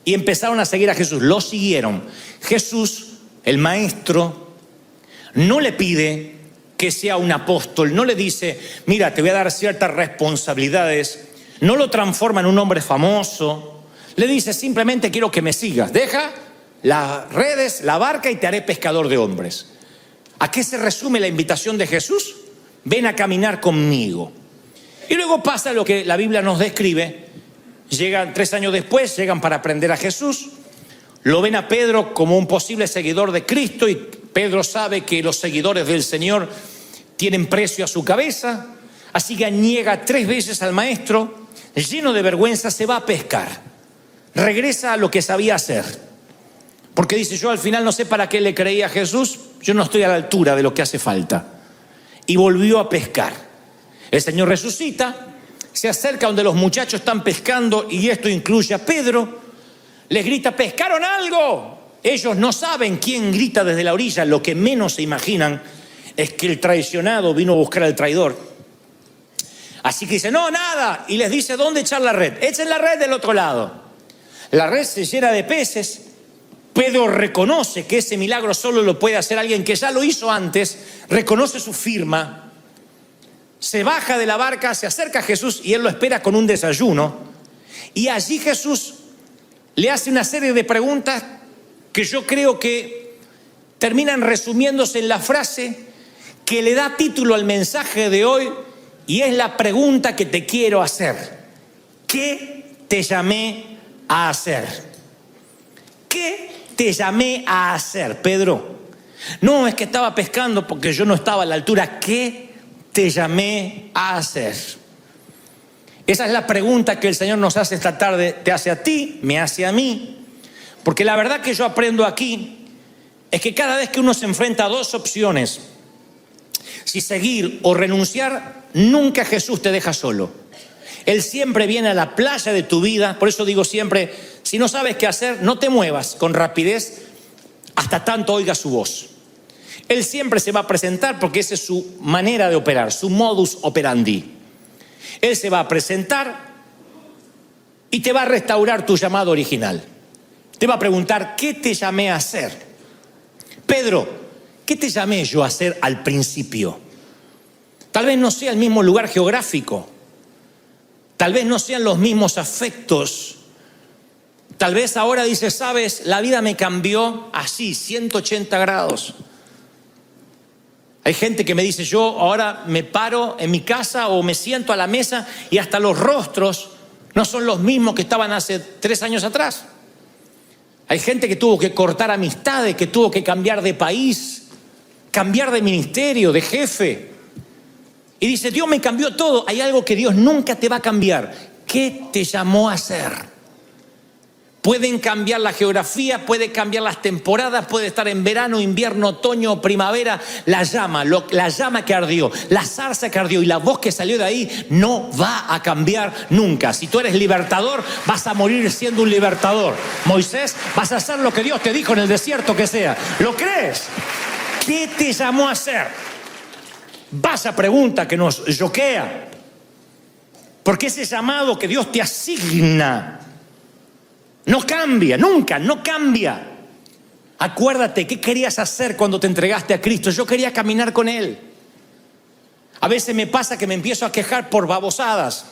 Y empezaron a seguir a Jesús, lo siguieron. Jesús, el maestro, no le pide que sea un apóstol, no le dice, mira, te voy a dar ciertas responsabilidades, no lo transforma en un hombre famoso, le dice simplemente quiero que me sigas, deja las redes, la barca y te haré pescador de hombres. ¿A qué se resume la invitación de Jesús? Ven a caminar conmigo. Y luego pasa lo que la Biblia nos describe, llegan 3 años después, llegan para aprender a Jesús, lo ven a Pedro como un posible seguidor de Cristo y Pedro sabe que los seguidores del Señor tienen precio a su cabeza, así que niega 3 veces al maestro, lleno de vergüenza se va a pescar, regresa a lo que sabía hacer, porque dice yo al final no sé para qué le creía a Jesús, yo no estoy a la altura de lo que hace falta, y volvió a pescar. El Señor resucita, se acerca donde los muchachos están pescando y esto incluye a Pedro, les grita, ¿pescaron algo? Ellos no saben quién grita desde la orilla, lo que menos se imaginan es que el traicionado vino a buscar al traidor. Así que dice, no, nada, y les dice, ¿dónde echar la red? Echen la red del otro lado. La red se llena de peces. Pedro reconoce que ese milagro solo lo puede hacer alguien que ya lo hizo antes, reconoce su firma, se baja de la barca, se acerca a Jesús y él lo espera con un desayuno. Y allí Jesús le hace una serie de preguntas que yo creo que terminan resumiéndose en la frase que le da título al mensaje de hoy y es la pregunta que te quiero hacer. ¿Qué te llamé a hacer? ¿Qué te llamé a hacer, Pedro? No, es que estaba pescando porque yo no estaba a la altura. ¿Qué te llamé a hacer? Esa es la pregunta que el Señor nos hace esta tarde, te hace a ti, me hace a mí. Porque la verdad que yo aprendo aquí es que cada vez que uno se enfrenta a 2 opciones, si seguir o renunciar, nunca Jesús te deja solo. Él siempre viene a la playa de tu vida, por eso digo siempre, si no sabes qué hacer, no te muevas con rapidez hasta tanto oigas su voz. Él siempre se va a presentar porque esa es su manera de operar, su modus operandi. Él se va a presentar y te va a restaurar tu llamado original. Te va a preguntar, ¿qué te llamé a hacer? Pedro, ¿qué te llamé yo a hacer al principio? Tal vez no sea el mismo lugar geográfico. Tal vez no sean los mismos afectos. Tal vez ahora dices, sabes, la vida me cambió así, 180 grados. Hay gente que me dice, yo ahora me paro en mi casa o me siento a la mesa y hasta los rostros no son los mismos que estaban hace 3 años atrás. Hay gente que tuvo que cortar amistades, que tuvo que cambiar de país, cambiar de ministerio, de jefe. Y dice, Dios me cambió todo. Hay algo que Dios nunca te va a cambiar. ¿Qué te llamó a hacer? Pueden cambiar la geografía, puede cambiar las temporadas, puede estar en verano, invierno, otoño, primavera. La llama que ardió, la zarza que ardió y la voz que salió de ahí no va a cambiar nunca. Si tú eres libertador, vas a morir siendo un libertador. Moisés, vas a hacer lo que Dios te dijo en el desierto que sea. ¿Lo crees? ¿Qué te llamó a hacer? Vaya pregunta que nos choquea. Porque ese llamado que Dios te asigna no cambia, nunca, no cambia. Acuérdate, ¿qué querías hacer cuando te entregaste a Cristo? Yo quería caminar con Él. A veces me pasa que me empiezo a quejar por babosadas.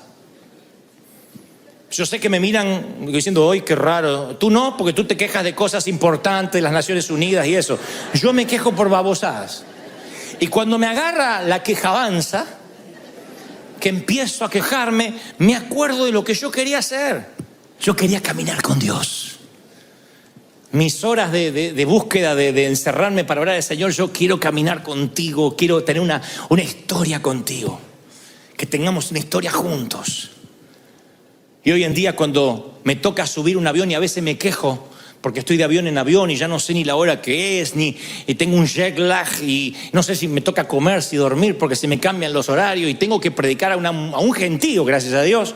Yo sé que me miran diciendo, ¡ay, qué raro! Tú no, porque tú te quejas de cosas importantes, de las Naciones Unidas y eso. Yo me quejo por babosadas. Y cuando me agarra la quejabanza, que empiezo a quejarme, me acuerdo de lo que yo quería hacer. Yo quería caminar con Dios. Mis horas de búsqueda, de encerrarme para orar al Señor, yo quiero caminar contigo, quiero tener una historia contigo, que tengamos una historia juntos. Y hoy en día cuando me toca subir un avión y a veces me quejo porque estoy de avión en avión y ya no sé ni la hora que es, y tengo un jet lag y no sé si me toca comer, si dormir, porque se me cambian los horarios y tengo que predicar a un gentío, gracias a Dios.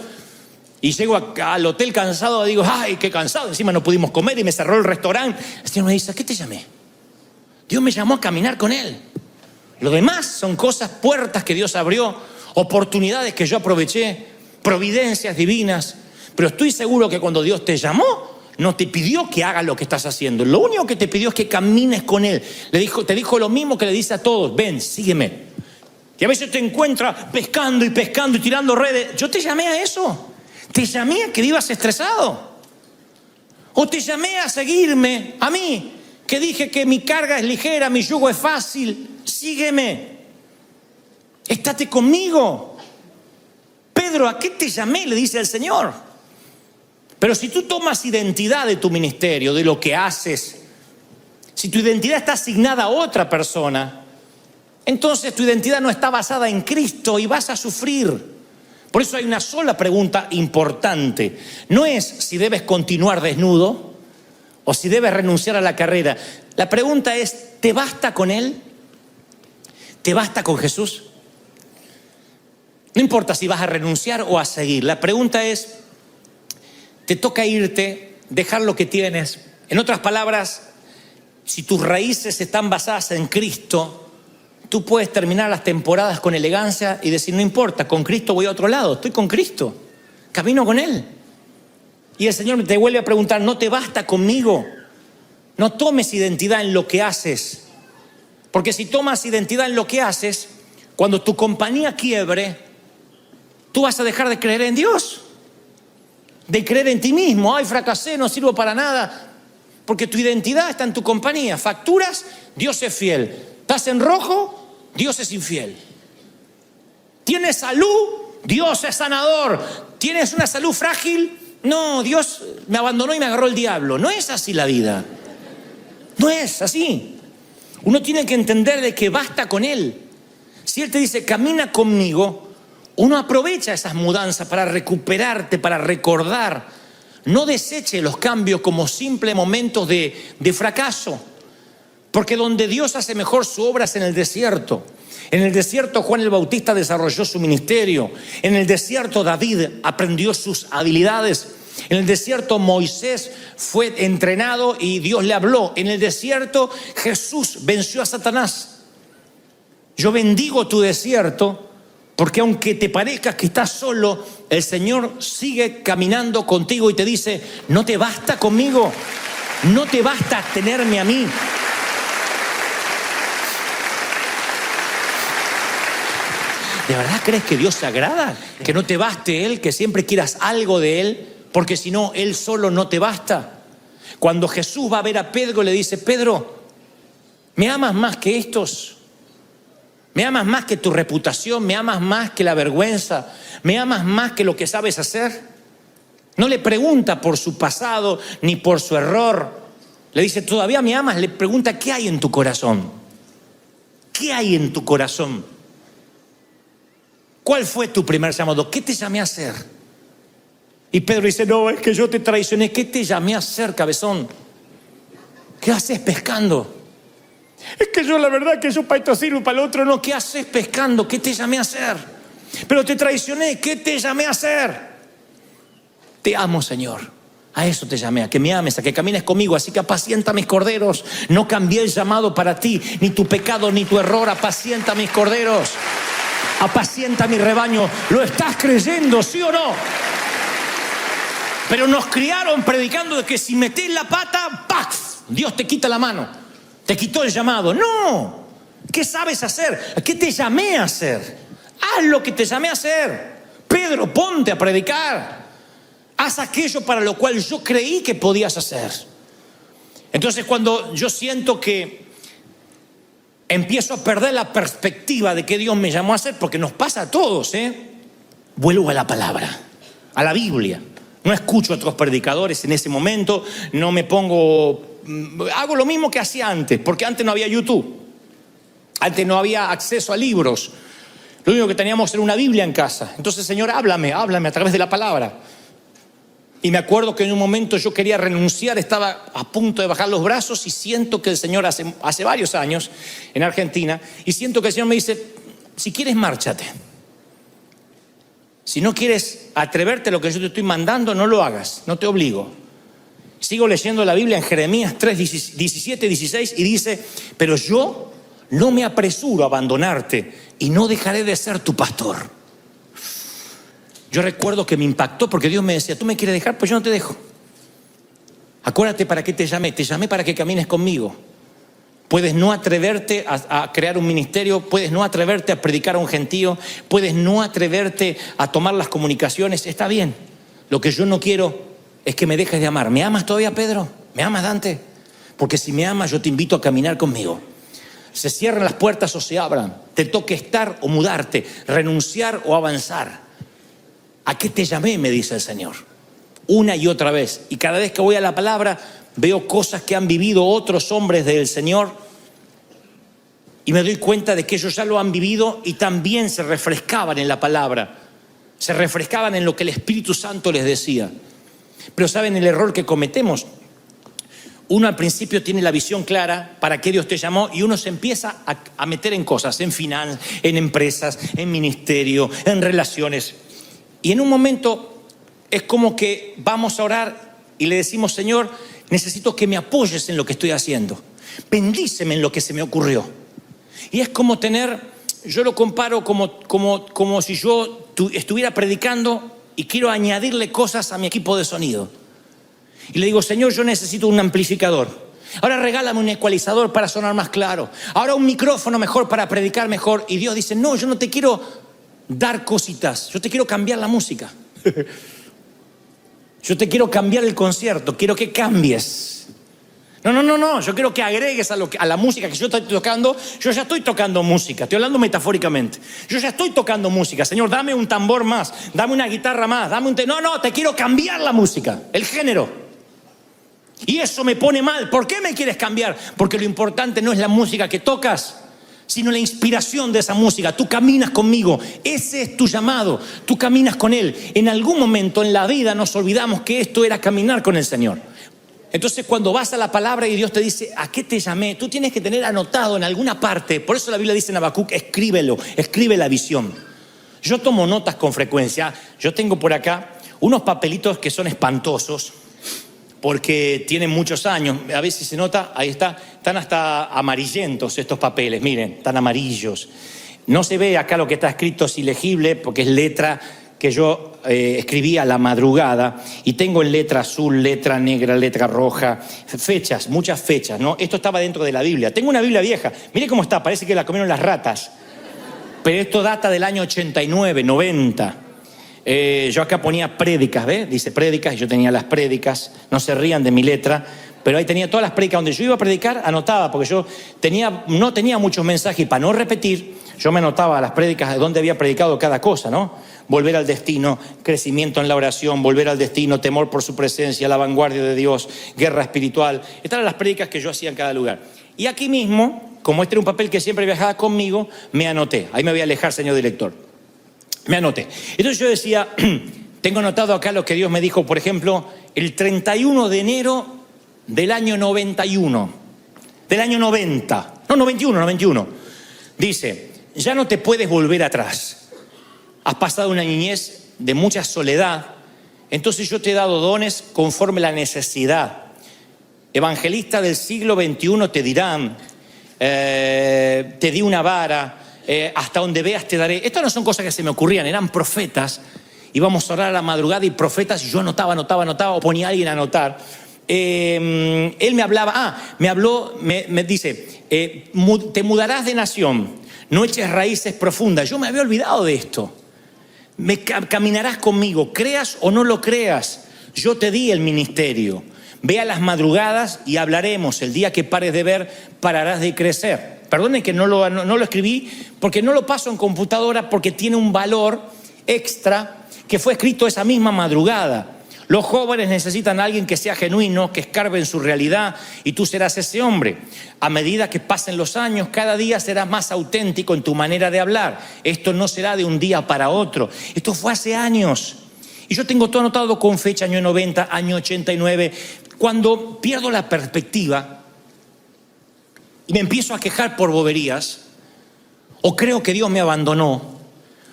Y llego al hotel cansado y digo, ¡ay, qué cansado! Encima no pudimos comer y me cerró el restaurante. El Señor me dice, ¿a qué te llamé? Dios me llamó a caminar con Él. Lo demás son cosas, puertas que Dios abrió, oportunidades que yo aproveché, providencias divinas. Pero estoy seguro que cuando Dios te llamó, no te pidió que hagas lo que estás haciendo. Lo único que te pidió es que camines con Él. Te dijo lo mismo que le dice a todos, ven, sígueme. Y a veces te encuentras pescando y tirando redes. Yo te llamé a eso. ¿Te llamé a que vivas estresado? ¿O te llamé a seguirme, a mí, que dije que mi carga es ligera, mi yugo es fácil? Sígueme. Estate conmigo. Pedro, ¿a qué te llamé? Le dice el Señor. Pero si tú tomas identidad de tu ministerio, de lo que haces, si tu identidad está asignada a otra persona, entonces tu identidad no está basada en Cristo y vas a sufrir. Por eso hay una sola pregunta importante. No es si debes continuar desnudo o si debes renunciar a la carrera. La pregunta es, ¿te basta con Él? ¿Te basta con Jesús? No importa si vas a renunciar o a seguir. La pregunta es, ¿te toca irte, dejar lo que tienes? En otras palabras, si tus raíces están basadas en Cristo, tú puedes terminar las temporadas con elegancia y decir, no importa, con Cristo voy a otro lado, estoy con Cristo, camino con Él. Y el Señor te vuelve a preguntar, ¿no te basta conmigo? No tomes identidad en lo que haces, porque si tomas identidad en lo que haces, cuando tu compañía quiebre, tú vas a dejar de creer en Dios, de creer en ti mismo. Ay, fracasé, no sirvo para nada, porque tu identidad está en tu compañía. Facturas, Dios es fiel. ¿Estás en rojo? Dios es infiel. ¿Tienes salud? Dios es sanador. ¿Tienes una salud frágil? No, Dios me abandonó y me agarró el diablo. No es así la vida. No es así. Uno tiene que entender de que basta con Él. Si Él te dice, camina conmigo, uno aprovecha esas mudanzas para recuperarte, para recordar. No deseche los cambios como simples momentos de fracaso. Porque donde Dios hace mejor su obra es en el desierto. En el desierto Juan el Bautista desarrolló su ministerio. En el desierto David aprendió sus habilidades. En el desierto Moisés fue entrenado y Dios le habló. En el desierto Jesús venció a Satanás. Yo bendigo tu desierto porque aunque te parezca que estás solo, el Señor sigue caminando contigo y te dice, ¿no te basta conmigo? ¿No te basta tenerme a mí? ¿De verdad crees que Dios se agrada? ¿Que no te baste Él? ¿Que siempre quieras algo de Él? Porque si no, Él solo no te basta. Cuando Jesús va a ver a Pedro, le dice, Pedro, ¿me amas más que estos? ¿Me amas más que tu reputación? ¿Me amas más que la vergüenza? ¿Me amas más que lo que sabes hacer? No le pregunta por su pasado ni por su error. Le dice, ¿todavía me amas? Le pregunta, ¿qué hay en tu corazón? ¿Qué hay en tu corazón? ¿Cuál fue tu primer llamado? ¿Qué te llamé a hacer? Y Pedro dice, no, es que yo te traicioné. ¿Qué te llamé a hacer, cabezón? ¿Qué haces pescando? Es que yo la verdad que yo para esto sirvo, para lo otro no. ¿Qué haces pescando? ¿Qué te llamé a hacer? Pero te traicioné. ¿Qué te llamé a hacer? Te amo, Señor. A eso te llamé, a que me ames, a que camines conmigo. Así que apacienta mis corderos. No cambié el llamado para ti, ni tu pecado, ni tu error. Apacienta mis corderos. Apacienta mi rebaño. ¿Lo estás creyendo, sí o no? Pero nos criaron predicando de que si metés la pata, ¡paf!, Dios te quita la mano. Te quitó el llamado. No. ¿Qué sabes hacer? ¿Qué te llamé a hacer? Haz lo que te llamé a hacer. Pedro, ponte a predicar. Haz aquello para lo cual yo creí que podías hacer. Entonces, cuando yo siento que empiezo a perder la perspectiva de que Dios me llamó a hacer, porque nos pasa a todos, vuelvo a la palabra, a la Biblia. No escucho a otros predicadores en ese momento, no me pongo... Hago lo mismo que hacía antes, porque antes no había YouTube. Antes no había acceso a libros. Lo único que teníamos era una Biblia en casa. Entonces, Señor, háblame a través de la palabra. Y me acuerdo que en un momento yo quería renunciar, estaba a punto de bajar los brazos y siento que el Señor hace varios años en Argentina, y siento que el Señor me dice, si quieres, márchate. Si no quieres atreverte a lo que yo te estoy mandando, no lo hagas, no te obligo. Sigo leyendo la Biblia en Jeremías 3, 17, 16 y dice, pero yo no me apresuro a abandonarte y no dejaré de ser tu pastor. Yo recuerdo que me impactó porque Dios me decía, ¿tú me quieres dejar? Pues yo no te dejo. Acuérdate para qué te llamé para que camines conmigo. Puedes no atreverte a crear un ministerio, puedes no atreverte a predicar a un gentío, puedes no atreverte a tomar las comunicaciones, está bien. Lo que yo no quiero es que me dejes de amar. ¿Me amas todavía, Pedro? ¿Me amas, Dante? Porque si me amas, yo te invito a caminar conmigo. Se cierran las puertas o se abran, te toque estar o mudarte, renunciar o avanzar. ¿A qué te llamé?, me dice el Señor. Una y otra vez. Y cada vez que voy a la palabra, veo cosas que han vivido otros hombres del Señor. Y me doy cuenta de que ellos ya lo han vivido y también se refrescaban en la palabra. Se refrescaban en lo que el Espíritu Santo les decía. Pero ¿saben el error que cometemos? Uno al principio tiene la visión clara para qué Dios te llamó y uno se empieza a meter en cosas, en finanzas, en empresas, en ministerio, en relaciones. Y en un momento es como que vamos a orar y le decimos, Señor, necesito que me apoyes en lo que estoy haciendo. Bendíceme en lo que se me ocurrió. Y es como yo lo comparo como si yo estuviera predicando y quiero añadirle cosas a mi equipo de sonido. Y le digo, Señor, yo necesito un amplificador. Ahora regálame un ecualizador para sonar más claro. Ahora un micrófono mejor para predicar mejor. Y Dios dice, no, yo no te quiero dar cositas, yo te quiero cambiar la música. Yo te quiero cambiar el concierto, quiero que cambies. No, yo quiero que agregues a la música que yo estoy tocando. Yo ya estoy tocando música, estoy hablando metafóricamente. Yo ya estoy tocando música. Señor, dame un tambor más, dame una guitarra más, te quiero cambiar la música, el género. Y eso me pone mal. ¿Por qué me quieres cambiar? Porque lo importante no es la música que tocas, sino la inspiración de esa música. Tú caminas conmigo, ese es tu llamado, tú caminas con Él. En algún momento en la vida nos olvidamos que esto era caminar con el Señor. Entonces cuando vas a la palabra y Dios te dice, ¿a qué te llamé?, tú tienes que tener anotado en alguna parte. Por eso la Biblia dice en Habacuc, escríbelo, escribe la visión. Yo tomo notas con frecuencia. Yo tengo por acá unos papelitos que son espantosos, porque tienen muchos años. A ver si se nota, ahí está, están hasta amarillentos estos papeles, miren, están amarillos. No se ve acá lo que está escrito, es ilegible, porque es letra que yo escribí a la madrugada, y tengo en letra azul, letra negra, letra roja, fechas, muchas fechas, ¿no? Esto estaba dentro de la Biblia. Tengo una Biblia vieja, mire cómo está, parece que la comieron las ratas, pero esto data del año 89, 90. Yo acá ponía prédicas, ¿ves? Dice prédicas, y yo tenía las prédicas. No se rían de mi letra, pero ahí tenía todas las prédicas. Donde yo iba a predicar, anotaba, porque yo no tenía muchos mensajes, y para no repetir, yo me anotaba las prédicas de dónde había predicado cada cosa, ¿no? Volver al destino, crecimiento en la oración, volver al destino, temor por su presencia, la vanguardia de Dios, guerra espiritual. Estas eran las prédicas que yo hacía en cada lugar. Y aquí mismo, como este era un papel que siempre viajaba conmigo, me anoté. Ahí me voy a alejar, señor director. Me anoté. Entonces yo decía, Tengo anotado acá lo que Dios me dijo, por ejemplo, el 31 de enero del año 91, del año 90, no, 91. Dice, ya no te puedes volver atrás. Has pasado una niñez de mucha soledad, entonces yo te he dado dones conforme a la necesidad. Evangelistas del siglo XXI te dirán, te di una vara, hasta donde veas te daré. Estas no son cosas que se me ocurrían, eran profetas. Íbamos a orar a la madrugada y profetas, y yo anotaba, o ponía a alguien a anotar. Él me hablaba, me dice, te mudarás de nación, no eches raíces profundas. Yo me había olvidado de esto. Caminarás conmigo, creas o no lo creas. Yo te di el ministerio. Ve a las madrugadas y hablaremos. El día que pares de ver, pararás de crecer. Perdonen que no lo escribí, porque no lo paso en computadora, porque tiene un valor extra que fue escrito esa misma madrugada. Los jóvenes necesitan a alguien que sea genuino, que escarbe en su realidad, y tú serás ese hombre. A medida que pasen los años, cada día serás más auténtico en tu manera de hablar. Esto no será de un día para otro. Esto fue hace años. Y yo tengo todo anotado con fecha, año 90, año 89. Cuando pierdo la perspectiva y me empiezo a quejar por boberías, o creo que Dios me abandonó,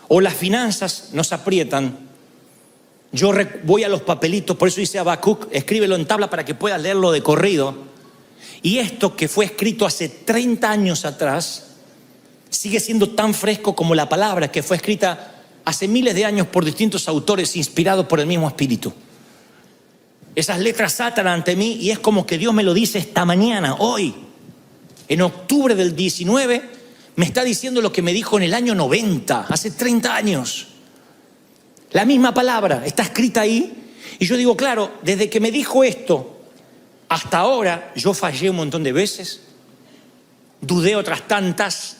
o las finanzas nos aprietan, yo voy a los papelitos, por eso dice Habacuc, escríbelo en tabla para que puedas leerlo de corrido. Y esto que fue escrito hace 30 años atrás sigue siendo tan fresco como la palabra que fue escrita hace miles de años por distintos autores inspirados por el mismo Espíritu. Esas letras saltan ante mí y es como que Dios me lo dice esta mañana, hoy, en octubre del 19, me está diciendo lo que me dijo en el año 90, hace 30 años. La misma palabra está escrita ahí. Y yo digo, claro, desde que me dijo esto hasta ahora, yo fallé un montón de veces, dudé otras tantas,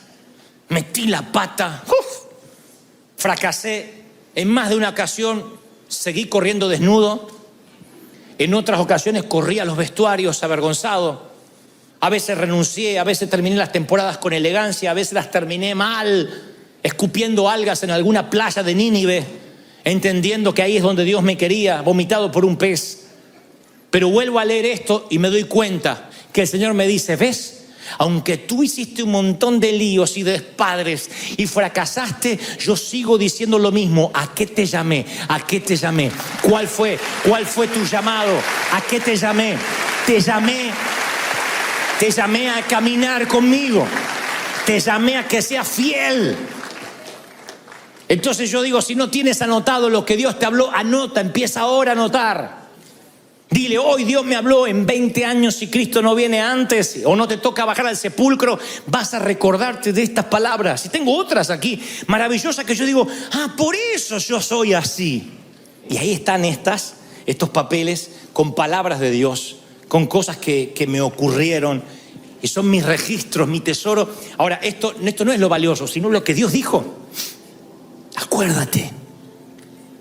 metí la pata, fracasé. En más de una ocasión seguí corriendo desnudo. En otras ocasiones corrí a los vestuarios avergonzado. A veces renuncié, a veces terminé las temporadas con elegancia, a veces las terminé mal, escupiendo algas en alguna playa de Nínive, entendiendo que ahí es donde Dios me quería, vomitado por un pez. Pero vuelvo a leer esto y me doy cuenta que el Señor me dice, ¿ves? Aunque tú hiciste un montón de líos y despadres y fracasaste, yo sigo diciendo lo mismo. ¿A qué te llamé? ¿A qué te llamé? ¿Cuál fue tu llamado? ¿A qué te llamé? Te llamé a caminar conmigo. Te llamé a que seas fiel. Entonces yo digo, si no tienes anotado lo que Dios te habló, anota, empieza ahora a anotar. Dile, hoy Dios me habló, en 20 años si Cristo no viene antes o no te toca bajar al sepulcro, vas a recordarte de estas palabras. Y tengo otras aquí maravillosas que yo digo, por eso yo soy así. Y ahí están estos papeles con palabras de Dios, con cosas que me ocurrieron. Y son mis registros, mi tesoro. Ahora, esto no es lo valioso, sino lo que Dios dijo. Acuérdate.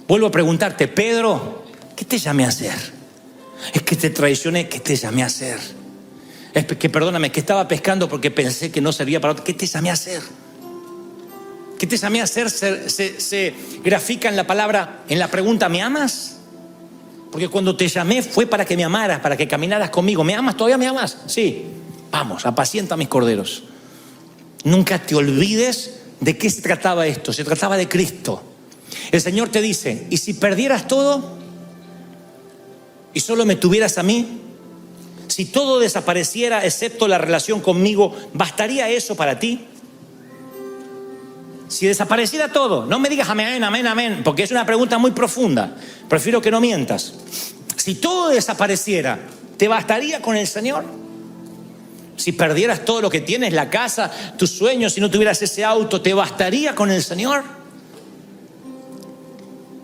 Vuelvo a preguntarte, Pedro, ¿qué te llamé a hacer? Es que te traicioné, ¿qué te llamé a hacer? Es que, perdóname, que estaba pescando porque pensé que no servía para otro. ¿Qué te llamé a hacer? ¿Qué te llamé a hacer? Se grafica en la palabra, en la pregunta, ¿me amas? Porque cuando te llamé fue para que me amaras, para que caminaras conmigo. ¿Me amas? ¿Todavía me amas? Sí. Vamos, apacienta mis corderos. Nunca te olvides de qué se trataba esto. Se trataba de Cristo. El Señor te dice, ¿y si perdieras todo y solo me tuvieras a mí? Si todo desapareciera excepto la relación conmigo, ¿bastaría eso para ti? Si desapareciera todo, no me digas amén, amén, amén, porque es una pregunta muy profunda. Prefiero que no mientas. Si todo desapareciera, ¿te bastaría con el Señor? Si perdieras todo lo que tienes, la casa, tus sueños, si no tuvieras ese auto, ¿te bastaría con el Señor?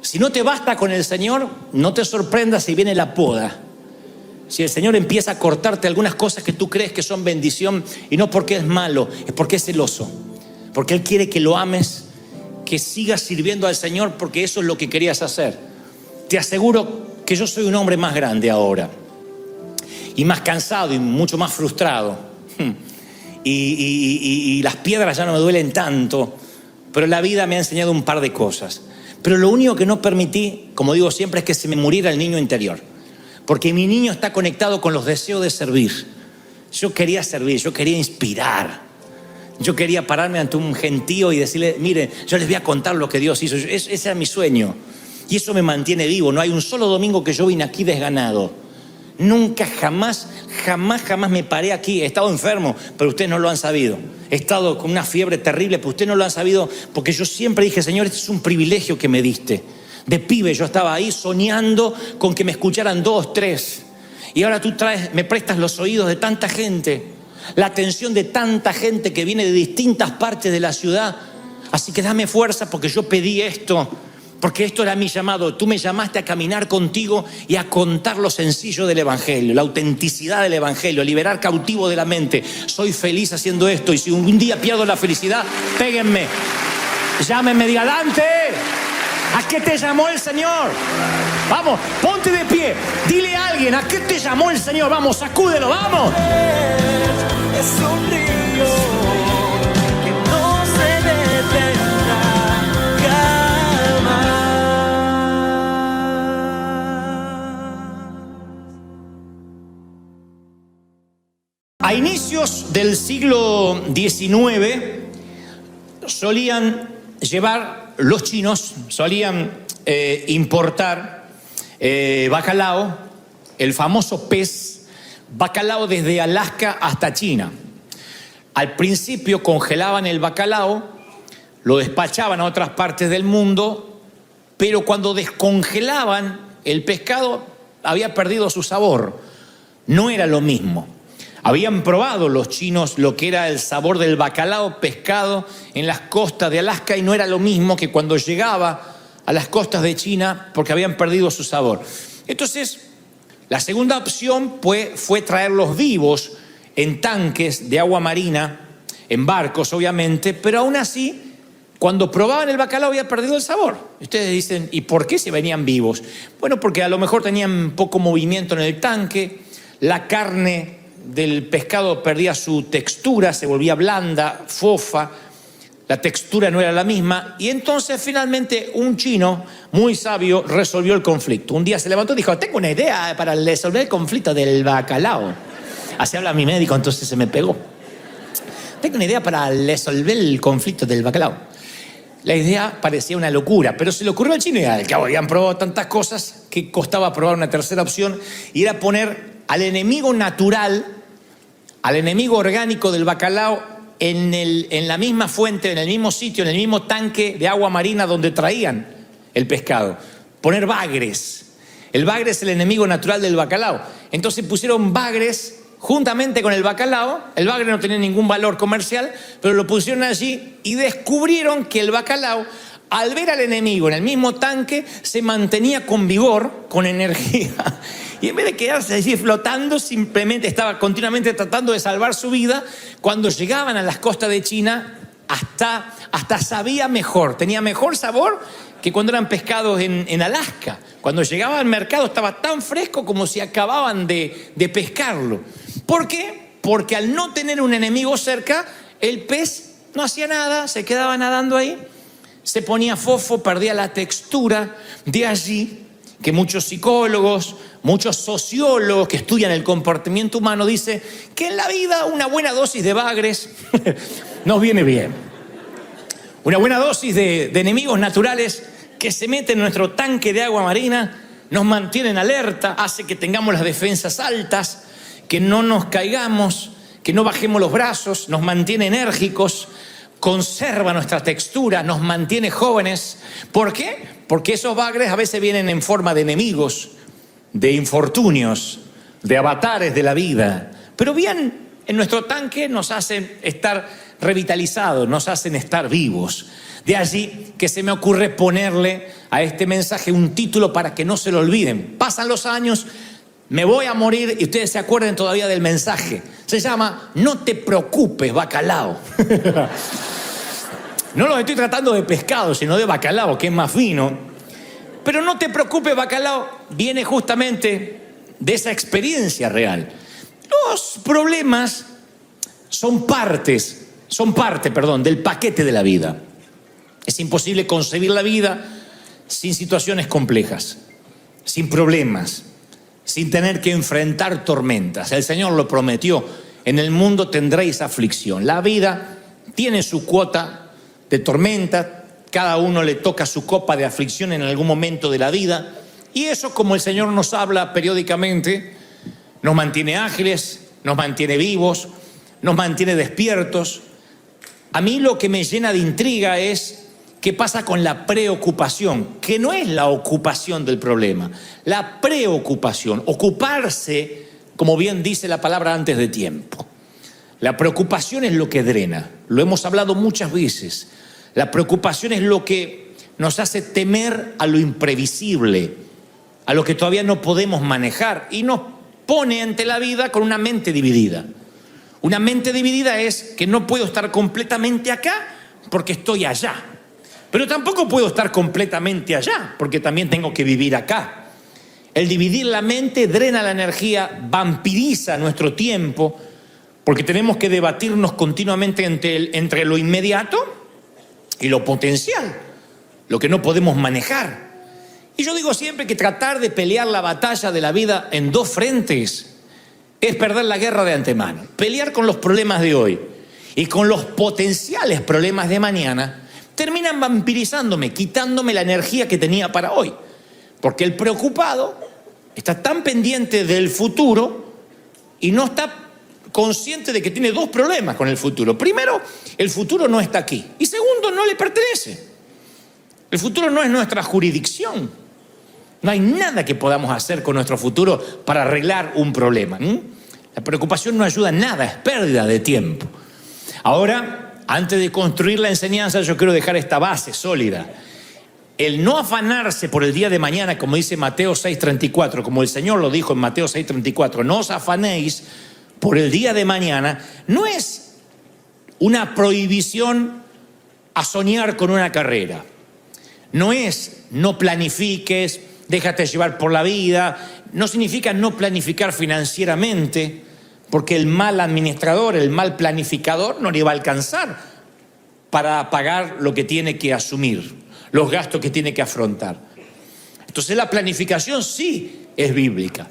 Si no te basta con el Señor, no te sorprendas si viene la poda. Si el Señor empieza a cortarte algunas cosas que tú crees que son bendición, y no porque es malo, es porque es celoso. Porque Él quiere que lo ames, que sigas sirviendo al Señor, porque eso es lo que querías hacer. Te aseguro que yo soy un hombre más grande ahora, y más cansado y mucho más frustrado. Y las piedras ya no me duelen tanto, pero la vida me ha enseñado un par de cosas. Pero lo único que no permití, como digo siempre, es que se me muriera el niño interior. Porque mi niño está conectado con los deseos de servir. Yo quería servir, yo quería inspirar. Yo quería pararme ante un gentío y decirle, mire, yo les voy a contar lo que Dios hizo. Ese era mi sueño. Y eso me mantiene vivo. No hay un solo domingo que yo vine aquí desganado. Nunca, jamás me paré aquí. He estado enfermo, pero ustedes no lo han sabido. He estado con una fiebre terrible, pero ustedes no lo han sabido, porque yo siempre dije, Señor, este es un privilegio que me diste. De pibe yo estaba ahí soñando con que me escucharan 2, 3. Y ahora tú me prestas los oídos de tanta gente, la atención de tanta gente que viene de distintas partes de la ciudad. Así que dame fuerza, porque yo pedí esto, porque esto era mi llamado. Tú me llamaste a caminar contigo y a contar lo sencillo del Evangelio, la autenticidad del Evangelio, liberar cautivo de la mente. Soy feliz haciendo esto, y si un día pierdo la felicidad, péguenme, llámenme, digan, Dante, ¿a qué te llamó el Señor? Vamos, ponte de pie, dile a alguien, ¿a qué te llamó el Señor? Vamos, sacúdelo, vamos. Es un río que no se detendrá jamás. A inicios del siglo XIX solían llevar, los chinos solían importar bacalao, el famoso pez bacalao, desde Alaska hasta China. Al principio congelaban el bacalao, lo despachaban a otras partes del mundo, pero cuando descongelaban el pescado había perdido su sabor, no era lo mismo. Habían probado los chinos lo que era el sabor del bacalao pescado en las costas de Alaska, y no era lo mismo que cuando llegaba a las costas de China, porque habían perdido su sabor. Entonces, la segunda opción fue traerlos vivos en tanques de agua marina, en barcos obviamente, pero aún así, cuando probaban el bacalao había perdido el sabor. Ustedes dicen, ¿y por qué se venían vivos? Bueno, porque a lo mejor tenían poco movimiento en el tanque, la carne del pescado perdía su textura, se volvía blanda, fofa, la textura no era la misma, y entonces finalmente un chino muy sabio resolvió el conflicto. Un día se levantó y dijo, tengo una idea para resolver el conflicto del bacalao. Así habla mi médico, entonces se me pegó. Tengo una idea para resolver el conflicto del bacalao. La idea parecía una locura, pero se le ocurrió al chino, y al cabo habían probado tantas cosas que costaba probar una tercera opción, y era poner al enemigo natural, al enemigo orgánico del bacalao, en la misma fuente, en el mismo sitio, en el mismo tanque de agua marina donde traían el pescado. Poner bagres. El bagre es el enemigo natural del bacalao. Entonces pusieron bagres juntamente con el bacalao. El bagre no tenía ningún valor comercial, pero lo pusieron allí y descubrieron que el bacalao, al ver al enemigo en el mismo tanque, se mantenía con vigor, con energía. Y en vez de quedarse allí flotando, simplemente estaba continuamente tratando de salvar su vida. Cuando llegaban a las costas de China, hasta sabía mejor, tenía mejor sabor que cuando eran pescados en Alaska. Cuando llegaba al mercado estaba tan fresco como si acababan de pescarlo. ¿Por qué? Porque al no tener un enemigo cerca, el pez no hacía nada, se quedaba nadando ahí, se ponía fofo, perdía la textura. De allí que muchos psicólogos, muchos sociólogos que estudian el comportamiento humano dicen que en la vida una buena dosis de bagres nos viene bien. Una buena dosis de enemigos naturales que se meten en nuestro tanque de agua marina nos mantienen alerta, hace que tengamos las defensas altas, que no nos caigamos, que no bajemos los brazos, nos mantiene enérgicos, conserva nuestra textura, nos mantiene jóvenes. ¿Por qué? Porque esos bagres a veces vienen en forma de enemigos, de infortunios, de avatares de la vida. Pero bien, en nuestro tanque nos hacen estar revitalizados, nos hacen estar vivos. De allí que se me ocurre ponerle a este mensaje un título para que no se lo olviden. Pasan los años, me voy a morir y ustedes se acuerden todavía del mensaje. Se llama No te preocupes, bacalao. No los estoy tratando de pescado, sino de bacalao, que es más fino. Pero no te preocupes, bacalao, viene justamente de esa experiencia real. Los problemas son parte, del paquete de la vida. Es imposible concebir la vida sin situaciones complejas, sin problemas, sin tener que enfrentar tormentas. El Señor lo prometió: en el mundo tendréis aflicción. La vida tiene su cuota de tormenta, cada uno le toca su copa de aflicción en algún momento de la vida, y eso, como el Señor nos habla periódicamente, nos mantiene ágiles, nos mantiene vivos, nos mantiene despiertos. A mí lo que me llena de intriga es qué pasa con la preocupación, que no es la ocupación del problema, la preocupación, ocuparse, como bien dice la palabra, antes de tiempo. La preocupación es lo que drena, lo hemos hablado muchas veces. La preocupación es lo que nos hace temer a lo imprevisible, a lo que todavía no podemos manejar, y nos pone ante la vida con una mente dividida. Una mente dividida es que no puedo estar completamente acá porque estoy allá, pero tampoco puedo estar completamente allá porque también tengo que vivir acá. El dividir la mente drena la energía, vampiriza nuestro tiempo, porque tenemos que debatirnos continuamente entre lo inmediato y lo potencial, lo que no podemos manejar. Y yo digo siempre que tratar de pelear la batalla de la vida en dos frentes es perder la guerra de antemano. Pelear con los problemas de hoy y con los potenciales problemas de mañana terminan vampirizándome, quitándome la energía que tenía para hoy. Porque el preocupado está tan pendiente del futuro y no está consciente de que tiene dos problemas con el futuro. Primero, el futuro no está aquí. Y segundo, no le pertenece. El futuro no es nuestra jurisdicción. No hay nada que podamos hacer con nuestro futuro para arreglar un problema. La preocupación no ayuda en nada, es pérdida de tiempo. Ahora, antes de construir la enseñanza, yo quiero dejar esta base sólida. El no afanarse por el día de mañana, como dice Mateo 6:34, como el Señor lo dijo en Mateo 6:34, no os afanéis por el día de mañana, no es una prohibición a soñar con una carrera. No es no planifiques, déjate llevar por la vida. No significa no planificar financieramente, porque el mal administrador, el mal planificador no le va a alcanzar para pagar lo que tiene que asumir, los gastos que tiene que afrontar. Entonces la planificación sí es bíblica.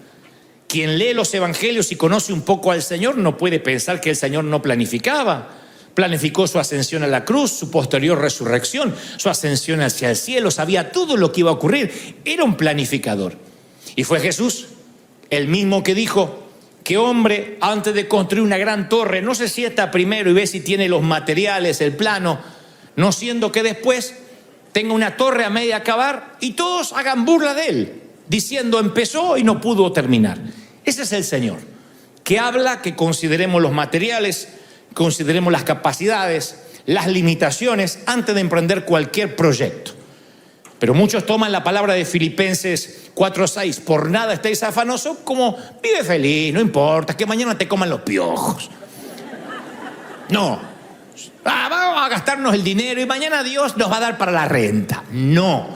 Quien lee los evangelios y conoce un poco al Señor no puede pensar que el Señor no planificaba. Planificó su ascensión a la cruz, su posterior resurrección, su ascensión hacia el cielo, sabía todo lo que iba a ocurrir. Era un planificador. Y fue Jesús, el mismo que dijo: ¿qué hombre, antes de construir una gran torre, no se sienta primero y ve si tiene los materiales, el plano, no siendo que después tenga una torre a medio acabar y todos hagan burla de él, diciendo empezó y no pudo terminar? Ese es el Señor, que habla que consideremos los materiales, consideremos las capacidades, las limitaciones antes de emprender cualquier proyecto. Pero muchos toman la palabra de Filipenses 4:6, por nada estéis afanosos, como vive feliz, no importa, que mañana te coman los piojos. No, vamos a gastarnos el dinero y mañana Dios nos va a dar para la renta. No,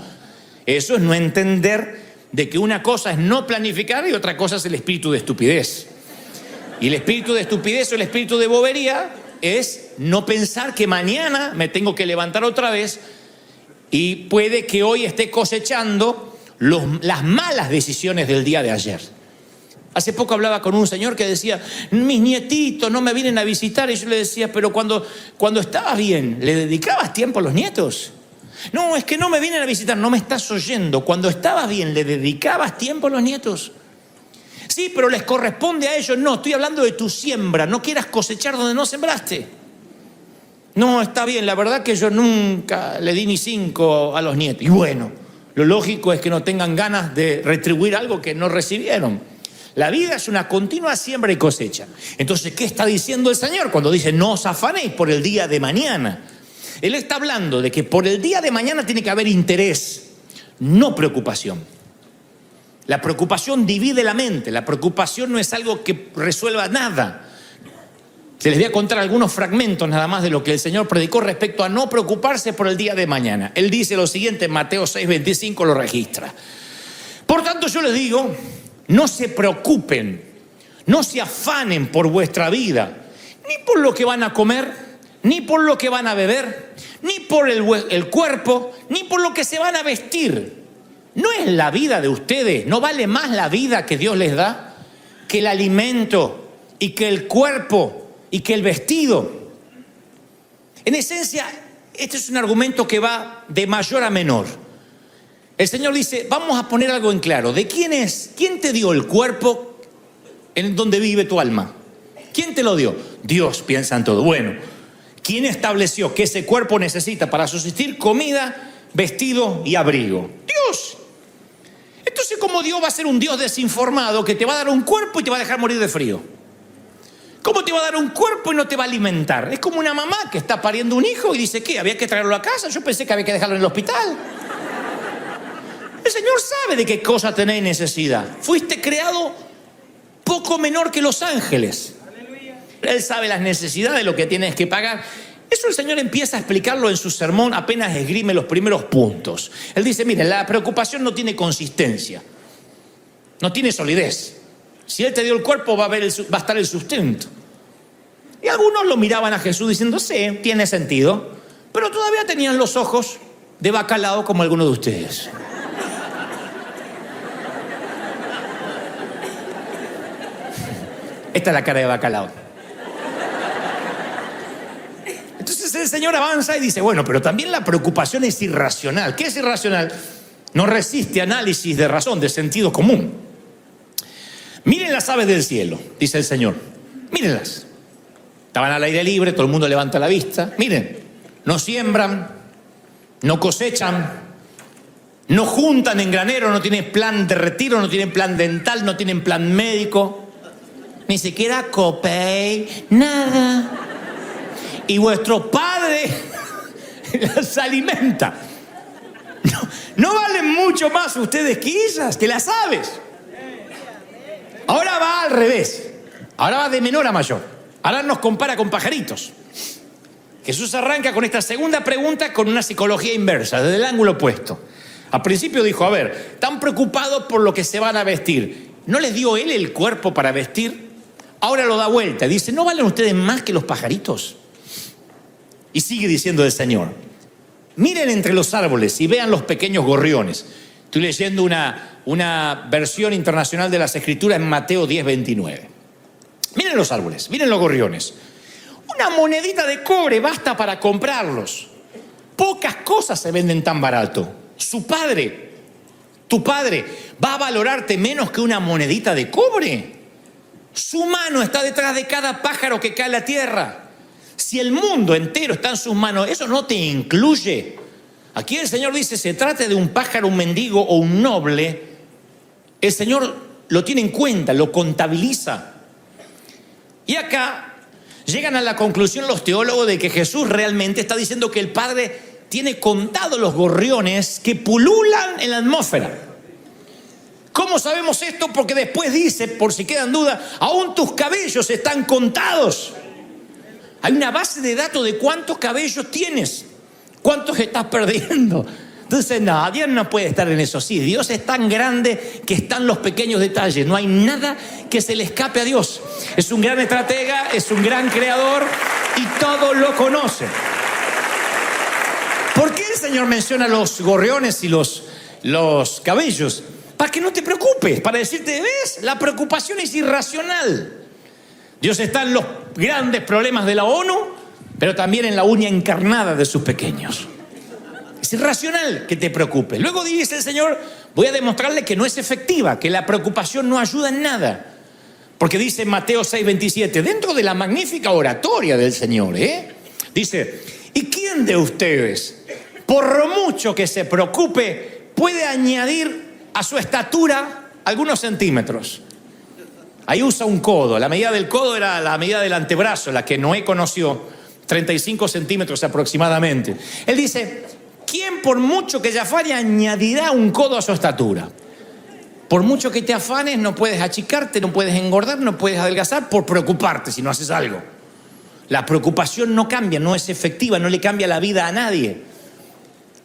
eso es no entender de que una cosa es no planificar y otra cosa es el espíritu de estupidez. Y el espíritu de estupidez o el espíritu de bobería es no pensar que mañana me tengo que levantar otra vez y puede que hoy esté cosechando las malas decisiones del día de ayer. Hace poco hablaba con un señor que decía: mis nietitos no me vienen a visitar. Y yo le decía: pero cuando estabas bien, ¿le dedicabas tiempo a los nietos? No, es que no me vienen a visitar. No me estás oyendo. Cuando estabas bien, ¿le dedicabas tiempo a los nietos? Sí, pero les corresponde a ellos. No, estoy hablando de tu siembra. No quieras cosechar donde no sembraste. No, está bien, la verdad que yo nunca le di ni 5 a los nietos. Y bueno, lo lógico es que no tengan ganas de retribuir algo que no recibieron. La vida es una continua siembra y cosecha. Entonces, ¿qué está diciendo el Señor cuando dice no os afanéis por el día de mañana? Él está hablando de que por el día de mañana tiene que haber interés, no preocupación. La preocupación divide la mente. La preocupación no es algo que resuelva nada. Se les voy a contar algunos fragmentos nada más de lo que el Señor predicó respecto a no preocuparse por el día de mañana. Él dice lo siguiente en Mateo 6:25, lo registra. Por tanto yo les digo, no se preocupen, no se afanen por vuestra vida, ni por lo que van a comer, ni por lo que van a beber, ni por el cuerpo, ni por lo que se van a vestir. ¿No es la vida de ustedes? ¿No vale más la vida que Dios les da que el alimento y que el cuerpo y que el vestido? En esencia, este es un argumento que va de mayor a menor. El Señor dice, vamos a poner algo en claro. ¿De quién es? ¿Quién te dio el cuerpo en donde vive tu alma? ¿Quién te lo dio? Dios, piensa en todo. Bueno, ¿quién estableció que ese cuerpo necesita para subsistir comida, vestido y abrigo? Dios. Entonces, ¿cómo Dios va a ser un Dios desinformado que te va a dar un cuerpo y te va a dejar morir de frío? ¿Cómo te va a dar un cuerpo y no te va a alimentar? Es como una mamá que está pariendo un hijo y dice, ¿qué? ¿Había que traerlo a casa? Yo pensé que había que dejarlo en el hospital. El Señor sabe de qué cosa tenéis necesidad. Fuiste creado poco menor que los ángeles. Él sabe las necesidades, lo que tienes que pagar. Eso el Señor empieza a explicarlo en su sermón apenas esgrime los primeros puntos. Él dice, mire, la preocupación no tiene consistencia, no tiene solidez. Si Él te dio el cuerpo va a estar el sustento. Y algunos lo miraban a Jesús diciendo, sí, tiene sentido, pero todavía tenían los ojos de bacalao como algunos de ustedes. Esta es la cara de bacalao. Entonces el Señor avanza y dice, bueno, pero también la preocupación es irracional. ¿Qué es irracional? No resiste análisis de razón, de sentido común. Miren las aves del cielo, dice el Señor. Mírenlas. Estaban al aire libre, todo el mundo levanta la vista. Miren, no siembran, no cosechan, no juntan en granero, no tienen plan de retiro, no tienen plan dental, no tienen plan médico. Ni siquiera Copay, nada. Y vuestro Padre las alimenta. No valen mucho más ustedes que ellas, que las aves. Ahora va al revés. Ahora va de menor a mayor. Ahora nos compara con pajaritos. Jesús arranca con esta segunda pregunta con una psicología inversa, desde el ángulo opuesto. Al principio dijo, a ver, están preocupados por lo que se van a vestir. ¿No les dio Él el cuerpo para vestir? Ahora lo da vuelta, dice, ¿no valen ustedes más que los pajaritos? Y sigue diciendo el Señor, miren entre los árboles y vean los pequeños gorriones. Estoy leyendo una versión internacional de las Escrituras en Mateo 10:29. Miren los árboles, miren los gorriones. Una monedita de cobre basta para comprarlos. Pocas cosas se venden tan barato. Su padre, tu padre, ¿va a valorarte menos que una monedita de cobre? Su mano está detrás de cada pájaro que cae a la tierra. Si el mundo entero está en sus manos, eso no te incluye. Aquí el Señor dice, se trate de un pájaro, un mendigo o un noble, el Señor lo tiene en cuenta, lo contabiliza. Y acá llegan a la conclusión los teólogos de que Jesús realmente está diciendo que el Padre tiene contados los gorriones que pululan en la atmósfera. ¿Cómo sabemos esto? Porque después dice, por si quedan dudas, aún tus cabellos están contados. Hay una base de datos de cuántos cabellos tienes, cuántos estás perdiendo. Entonces, no, Dios no puede estar en eso. Sí, Dios es tan grande que están los pequeños detalles. No hay nada que se le escape a Dios. Es un gran estratega, es un gran creador y todo lo conoce. ¿Por qué el Señor menciona los gorriones y los cabellos? Para que no te preocupes, para decirte, ¿ves? La preocupación es irracional. Dios está en los grandes problemas de la ONU, pero también en la uña encarnada de sus pequeños. Es irracional que te preocupes. Luego dice el Señor, voy a demostrarle que no es efectiva, que la preocupación no ayuda en nada. Porque dice en Mateo 6:27, dentro de la magnífica oratoria del Señor, dice, ¿y quién de ustedes, por mucho que se preocupe, puede añadir a su estatura algunos centímetros? Ahí usa un codo. La medida del codo era la medida del antebrazo, la que Noé conoció, 35 centímetros aproximadamente. Él dice, ¿quién por mucho que se afane añadirá un codo a su estatura? Por mucho que te afanes no puedes achicarte, no puedes engordar, no puedes adelgazar por preocuparte si no haces algo. La preocupación no cambia, no es efectiva, no le cambia la vida a nadie.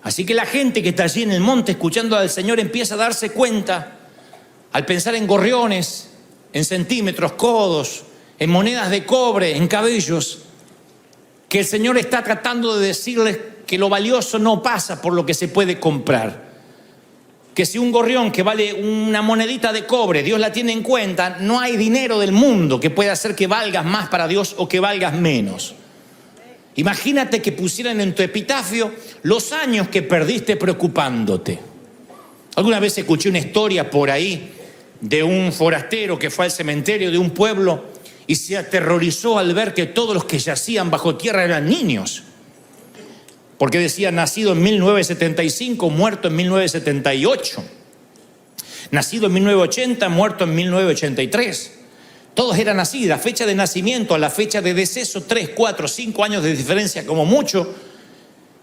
Así que la gente que está allí en el monte escuchando al Señor empieza a darse cuenta, al pensar en gorriones, en centímetros, codos, en monedas de cobre, en cabellos, que el Señor está tratando de decirles que lo valioso no pasa por lo que se puede comprar. Que si un gorrión que vale una monedita de cobre, Dios la tiene en cuenta, no hay dinero del mundo que pueda hacer que valgas más para Dios o que valgas menos. Imagínate que pusieran en tu epitafio los años que perdiste preocupándote. Alguna vez escuché una historia por ahí de un forastero que fue al cementerio de un pueblo y se aterrorizó al ver que todos los que yacían bajo tierra eran niños. Porque decía, nacido en 1975, muerto en 1978. Nacido en 1980, muerto en 1983. Todos eran así, la fecha de nacimiento a la fecha de deceso, 3, 4, 5 años de diferencia como mucho.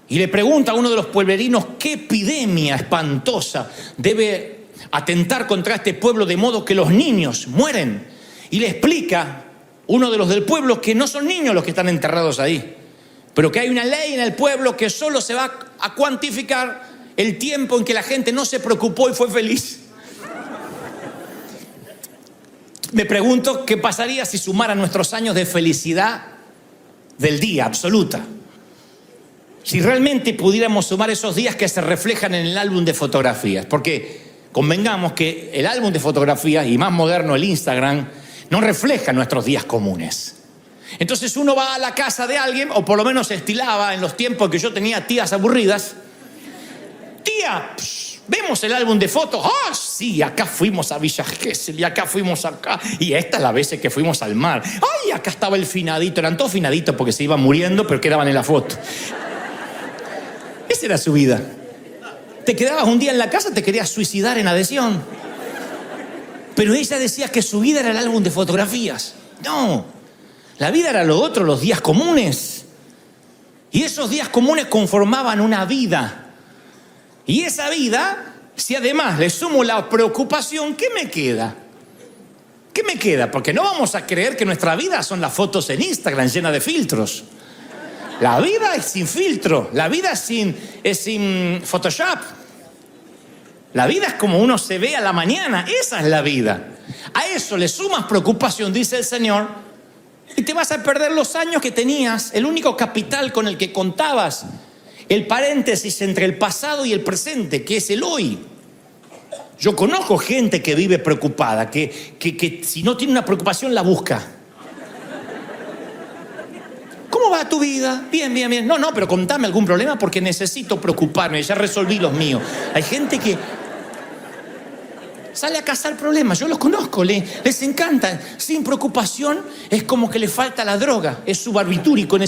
Y le pregunta a uno de los pueblerinos, ¿qué epidemia espantosa debe atentar contra este pueblo de modo que los niños mueren? Y le explica uno de los del pueblo que no son niños los que están enterrados ahí, pero que hay una ley en el pueblo que solo se va a cuantificar el tiempo en que la gente no se preocupó y fue feliz. Me pregunto qué pasaría si sumaran nuestros años de felicidad del día absoluta. Si realmente pudiéramos sumar esos días que se reflejan en el álbum de fotografías. Porque convengamos que el álbum de fotografías, y más moderno el Instagram, no refleja nuestros días comunes. Entonces uno va a la casa de alguien, o por lo menos estilaba en los tiempos que yo tenía tías aburridas. Tía, ¿vemos el álbum de fotos? ¡Ah, sí! Acá fuimos a Villa Gesell y acá fuimos acá. Y esta es la vez que fuimos al mar. ¡Ay, acá estaba el finadito! Eran todos finaditos porque se iban muriendo, pero quedaban en la foto. Esa era su vida. Te quedabas un día en la casa, te querías suicidar en adhesión. Pero ella decía que su vida era el álbum de fotografías. No. La vida era lo otro, los días comunes. Y esos días comunes conformaban una vida. Y esa vida, si además le sumo la preocupación, ¿qué me queda? ¿Qué me queda? Porque no vamos a creer que nuestra vida son las fotos en Instagram llenas de filtros. La vida es sin filtro. La vida es sin Photoshop. La vida es como uno se ve a la mañana. Esa es la vida. A eso le sumas preocupación, dice el Señor, y te vas a perder los años que tenías, el único capital con el que contabas, el paréntesis entre el pasado y el presente, que es el hoy. Yo conozco gente que vive preocupada, que si no tiene una preocupación la busca. ¿Cómo va tu vida? Bien, bien, bien. No, pero contame algún problema porque necesito preocuparme, ya resolví los míos. Hay gente que sale a cazar problemas, yo los conozco, les encanta. Sin preocupación es como que le falta la droga, es subbarbitúrico,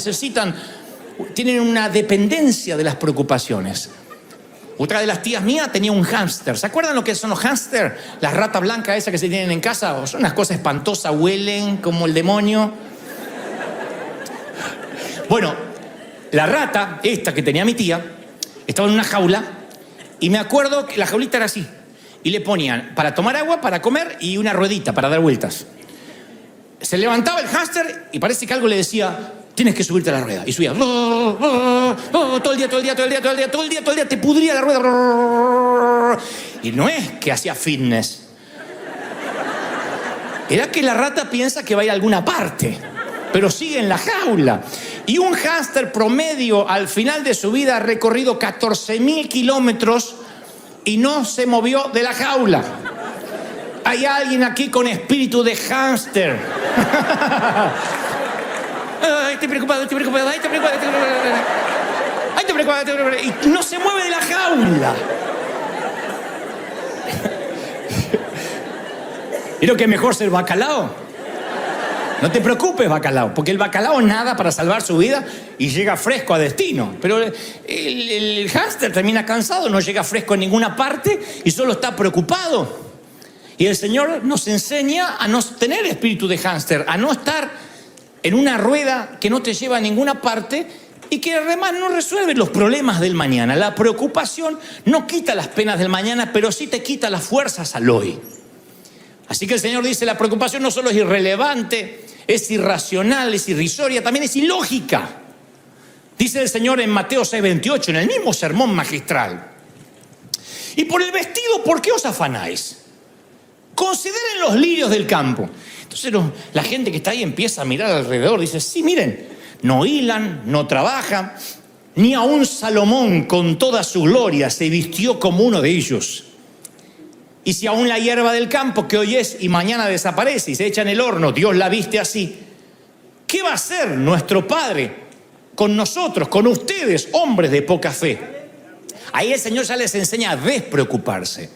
tienen una dependencia de las preocupaciones. Otra de las tías mías tenía un hámster. ¿Se acuerdan lo que son los hámster? Las ratas blancas esas que se tienen en casa, son unas cosas espantosas, huelen como el demonio. Bueno, la rata, esta que tenía mi tía, estaba en una jaula y me acuerdo que la jaulita era así. Y le ponían para tomar agua, para comer y una ruedita para dar vueltas. Se levantaba el hámster y parece que algo le decía, tienes que subirte a la rueda. Y subía. Todo el día, te pudría la rueda. Y no es que hacía fitness. Era que la rata piensa que va a ir a alguna parte, pero sigue en la jaula. Y un hámster promedio al final de su vida ha recorrido 14.000 kilómetros y no se movió de la jaula. Hay alguien aquí con espíritu de hámster. Ay, estoy preocupado. Y no se mueve de la jaula. ¿Y lo que es mejor ser bacalao? No te preocupes, bacalao, porque el bacalao nada para salvar su vida y llega fresco a destino. Pero el hámster termina cansado, no llega fresco en ninguna parte y solo está preocupado. Y el Señor nos enseña a no tener espíritu de hámster, a no estar en una rueda que no te lleva a ninguna parte y que además no resuelve los problemas del mañana. La preocupación no quita las penas del mañana, pero sí te quita las fuerzas al hoy. Así que el Señor dice, la preocupación no solo es irrelevante, es irracional, es irrisoria, también es ilógica. Dice el Señor en Mateo 6:28, en el mismo sermón magistral. Y por el vestido, ¿por qué os afanáis? Consideren los lirios del campo. Entonces la gente que está ahí empieza a mirar alrededor, dice, sí, miren, no hilan, no trabajan. Ni aun Salomón con toda su gloria se vistió como uno de ellos. Y si aún la hierba del campo que hoy es y mañana desaparece y se echa en el horno, Dios la viste así, ¿qué va a hacer nuestro Padre con nosotros, con ustedes, hombres de poca fe? Ahí el Señor ya les enseña a despreocuparse,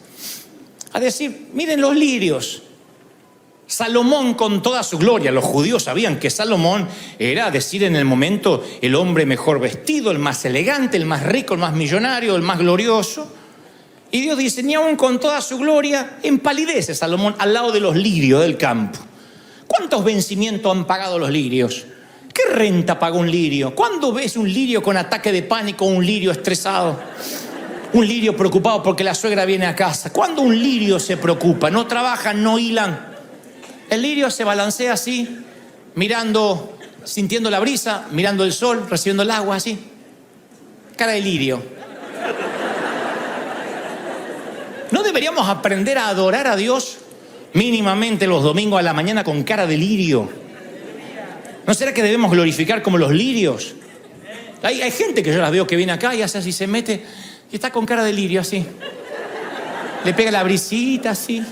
a decir, miren los lirios. Salomón con toda su gloria, los judíos sabían que Salomón era, decir en el momento, el hombre mejor vestido, el más elegante, el más rico, el más millonario, el más glorioso. Y Dios dice, ni aún con toda su gloria empalidece Salomón al lado de los lirios del campo. ¿Cuántos vencimientos han pagado los lirios? ¿Qué renta pagó un lirio? ¿Cuándo ves un lirio con ataque de pánico, un lirio estresado? Un lirio preocupado porque la suegra viene a casa. ¿Cuándo un lirio se preocupa? No trabajan, no hilan. El lirio se balancea así, mirando, sintiendo la brisa, mirando el sol, recibiendo el agua así. Cara de lirio. ¿No deberíamos aprender a adorar a Dios mínimamente los domingos a la mañana con cara de lirio? ¿No será que debemos glorificar como los lirios? Hay gente que yo las veo que viene acá y hace así, se mete y está con cara de lirio así. Le pega la brisita así.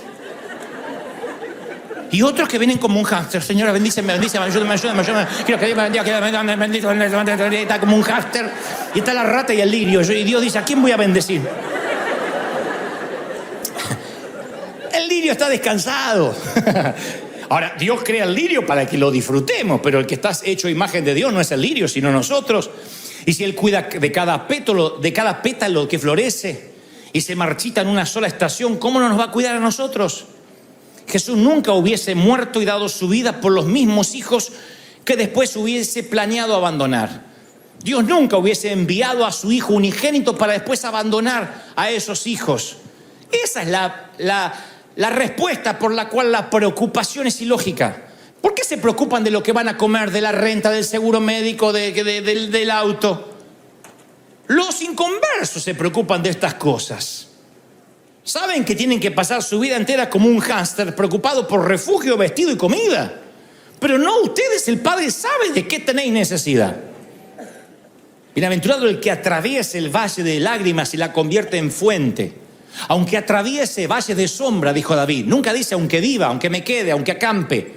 Y otros que vienen como un hámster. Señora, bendíceme, ayúdame. Quiero que Dios me bendiga, que Dios me bendiga. Está como un hámster. Y está la rata y el lirio. Y Dios dice, ¿a quién voy a bendecir? El lirio está descansado. Ahora, Dios crea el lirio para que lo disfrutemos, pero el que está hecho imagen de Dios no es el lirio, sino nosotros. Y si Él cuida de cada pétalo que florece y se marchita en una sola estación, ¿cómo no nos va a cuidar a nosotros? Jesús nunca hubiese muerto y dado su vida por los mismos hijos que después hubiese planeado abandonar. Dios nunca hubiese enviado a su Hijo unigénito para después abandonar a esos hijos. Esa es la respuesta por la cual la preocupación es ilógica. ¿Por qué se preocupan de lo que van a comer, de la renta, del seguro médico, del auto? Los inconversos se preocupan de estas cosas. Saben que tienen que pasar su vida entera como un hámster, preocupado por refugio, vestido y comida. Pero no ustedes, el Padre sabe de qué tenéis necesidad. Bienaventurado el que atraviese el valle de lágrimas y la convierte en fuente. Aunque atraviese valle de sombra, dijo David. Nunca dice aunque viva, aunque me quede, aunque acampe,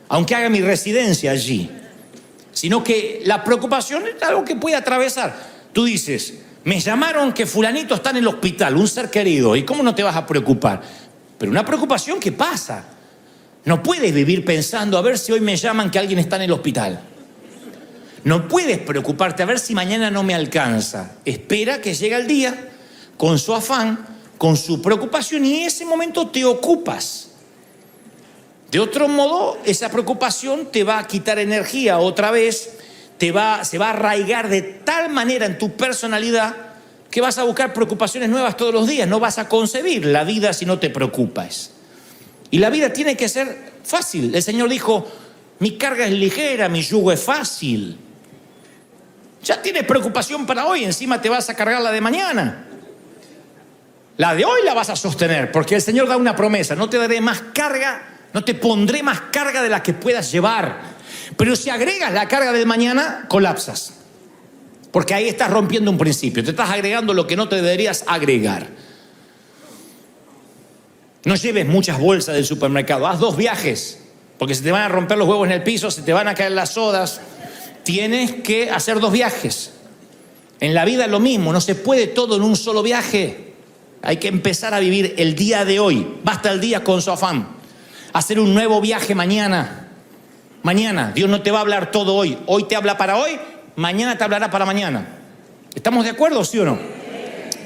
aunque haga mi residencia allí. Sino que la preocupación es algo que puede atravesar. Tú dices, me llamaron que fulanito está en el hospital, un ser querido. ¿Y cómo no te vas a preocupar? Pero una preocupación que pasa. No puedes vivir pensando a ver si hoy me llaman que alguien está en el hospital. No puedes preocuparte a ver si mañana no me alcanza. Espera que llegue el día con su afán, con su preocupación, y en ese momento te ocupas. De otro modo, esa preocupación te va a quitar energía otra vez. Se va a arraigar de tal manera en tu personalidad que vas a buscar preocupaciones nuevas todos los días. No vas a concebir la vida si no te preocupas. Y la vida tiene que ser fácil. El Señor dijo, mi carga es ligera, mi yugo es fácil. Ya tienes preocupación para hoy, encima te vas a cargar la de mañana. La de hoy la vas a sostener, porque el Señor da una promesa, no te daré más carga, no te pondré más carga de la que puedas llevar. Pero si agregas la carga del mañana, colapsas. Porque ahí estás rompiendo un principio. Te estás agregando lo que no te deberías agregar. No lleves muchas bolsas del supermercado. Haz 2 viajes. Porque se te van a romper los huevos en el piso, se te van a caer las sodas. Tienes que hacer 2 viajes. En la vida es lo mismo. No se puede todo en un solo viaje. Hay que empezar a vivir el día de hoy. Basta el día con su afán. Hacer un nuevo viaje mañana. Mañana, Dios no te va a hablar todo hoy. Hoy te habla para hoy, mañana te hablará para mañana. ¿Estamos de acuerdo, sí o no?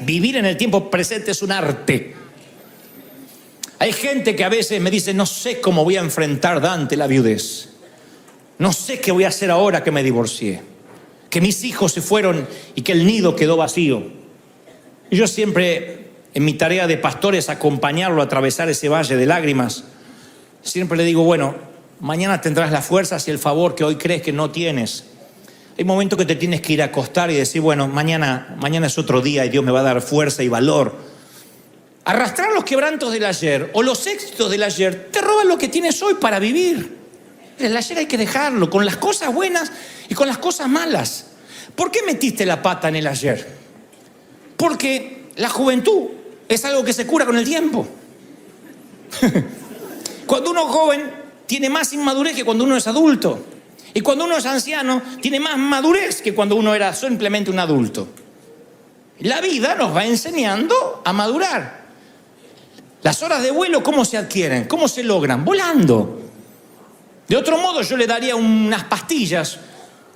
Vivir en el tiempo presente es un arte. Hay gente que a veces me dice, no sé cómo voy a enfrentar Dante la viudez. No sé qué voy a hacer ahora que me divorcié. Que mis hijos se fueron y que el nido quedó vacío. Y yo siempre, en mi tarea de pastor, es acompañarlo a atravesar ese valle de lágrimas. Siempre le digo, bueno, mañana tendrás las fuerzas y el favor que hoy crees que no tienes. Hay momentos que te tienes que ir a acostar y decir, bueno, mañana es otro día y Dios me va a dar fuerza y valor. Arrastrar los quebrantos del ayer o los éxitos del ayer te roban lo que tienes hoy para vivir. El ayer hay que dejarlo, con las cosas buenas y con las cosas malas. ¿Por qué metiste la pata en el ayer? Porque la juventud es algo que se cura con el tiempo. Cuando uno es joven, tiene más inmadurez que cuando uno es adulto. Y cuando uno es anciano, tiene más madurez que cuando uno era simplemente un adulto. La vida nos va enseñando a madurar. Las horas de vuelo, ¿cómo se adquieren? ¿Cómo se logran? Volando. De otro modo, yo le daría unas pastillas,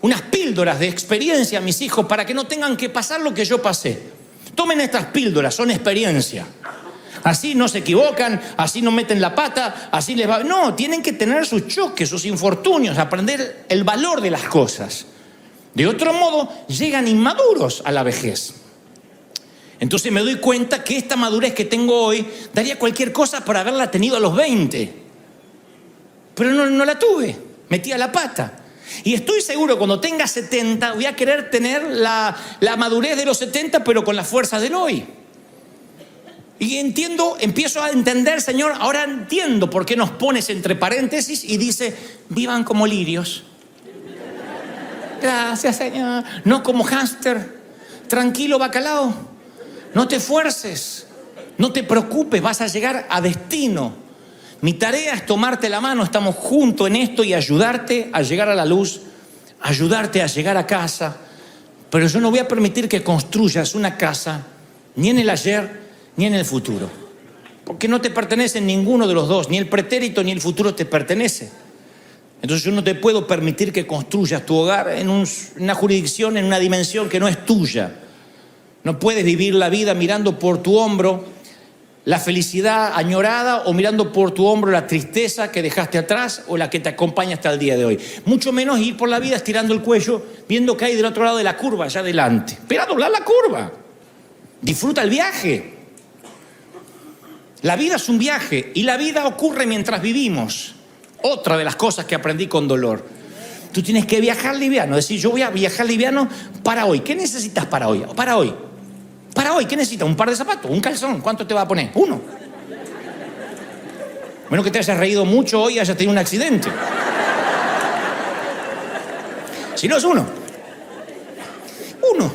unas píldoras de experiencia a mis hijos para que no tengan que pasar lo que yo pasé. Tomen estas píldoras, son experiencia. Así no se equivocan, así no meten la pata, así les va... No, tienen que tener sus choques, sus infortunios, aprender el valor de las cosas. De otro modo, llegan inmaduros a la vejez. Entonces me doy cuenta que esta madurez que tengo hoy daría cualquier cosa por haberla tenido a los 20. Pero no la tuve, metía la pata. Y estoy seguro que cuando tenga 70 voy a querer tener la madurez de los 70, pero con la fuerza del hoy. Y empiezo a entender, Señor, ahora entiendo por qué nos pones entre paréntesis y dice, vivan como lirios. Gracias, Señor. No como hámster. Tranquilo, bacalao. No te esfuerces. No te preocupes, vas a llegar a destino. Mi tarea es tomarte la mano, estamos juntos en esto y ayudarte a llegar a la luz, ayudarte a llegar a casa. Pero yo no voy a permitir que construyas una casa ni en el ayer ni en el futuro, porque no te pertenece ninguno de los dos, ni el pretérito ni el futuro te pertenece. Entonces yo no te puedo permitir que construyas tu hogar en una jurisdicción, en una dimensión que no es tuya. No puedes vivir la vida mirando por tu hombro la felicidad añorada o mirando por tu hombro la tristeza que dejaste atrás o la que te acompaña hasta el día de hoy. Mucho menos ir por la vida estirando el cuello, viendo que hay del otro lado de la curva, allá adelante. Espera a doblar la curva. Disfruta el viaje. La vida es un viaje y la vida ocurre mientras vivimos. Otra de las cosas que aprendí con dolor. Tú tienes que viajar liviano, decir, yo voy a viajar liviano para hoy. ¿Qué necesitas para hoy? Para hoy. Para hoy, ¿qué necesitas? ¿Un par de zapatos? ¿Un calzón? ¿Cuánto te va a poner? Uno. Menos que te hayas reído mucho hoy y hayas tenido un accidente. Si no, es uno. Uno.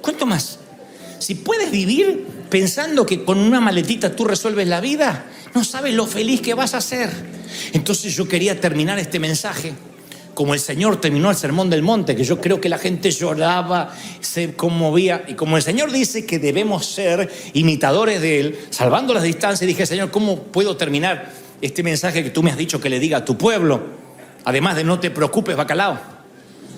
¿Cuánto más? Si puedes vivir pensando que con una maletita tú resuelves la vida, no sabes lo feliz que vas a ser. Entonces yo quería terminar este mensaje como el Señor terminó el Sermón del Monte, que yo creo que la gente lloraba, se conmovía, y como el Señor dice que debemos ser imitadores de Él, salvando las distancias, dije, Señor, ¿cómo puedo terminar este mensaje que tú me has dicho que le diga a tu pueblo? Además de no te preocupes, bacalao.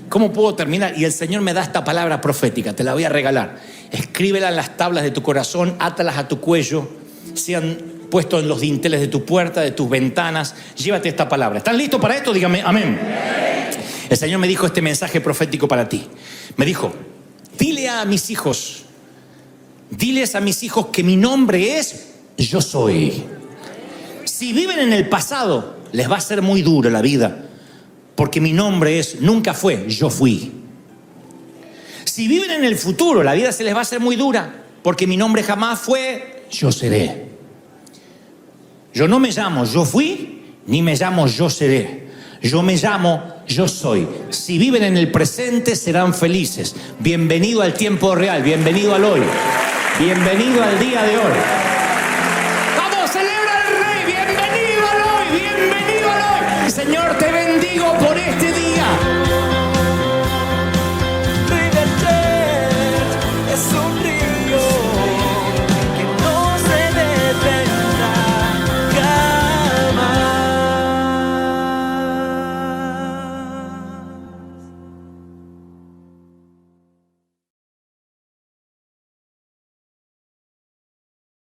¿Cómo puedo terminar? Y el Señor me da esta palabra profética, te la voy a regalar. Escríbela en las tablas de tu corazón, átalas a tu cuello, sean puestos en los dinteles de tu puerta, de tus ventanas. Llévate esta palabra. ¿Estás listo para esto? Dígame amén. El Señor me dijo este mensaje profético para ti. Me dijo, diles a mis hijos que mi nombre es Yo Soy. Si viven en el pasado, les va a ser muy duro la vida, porque mi nombre es Nunca Fue, Yo Fui. Si viven en el futuro, la vida se les va a hacer muy dura, porque mi nombre jamás fue, Yo Seré. Yo no me llamo Yo Fui, ni me llamo Yo Seré. Yo me llamo Yo Soy. Si viven en el presente, serán felices. Bienvenido al tiempo real, bienvenido al hoy, bienvenido al día de hoy.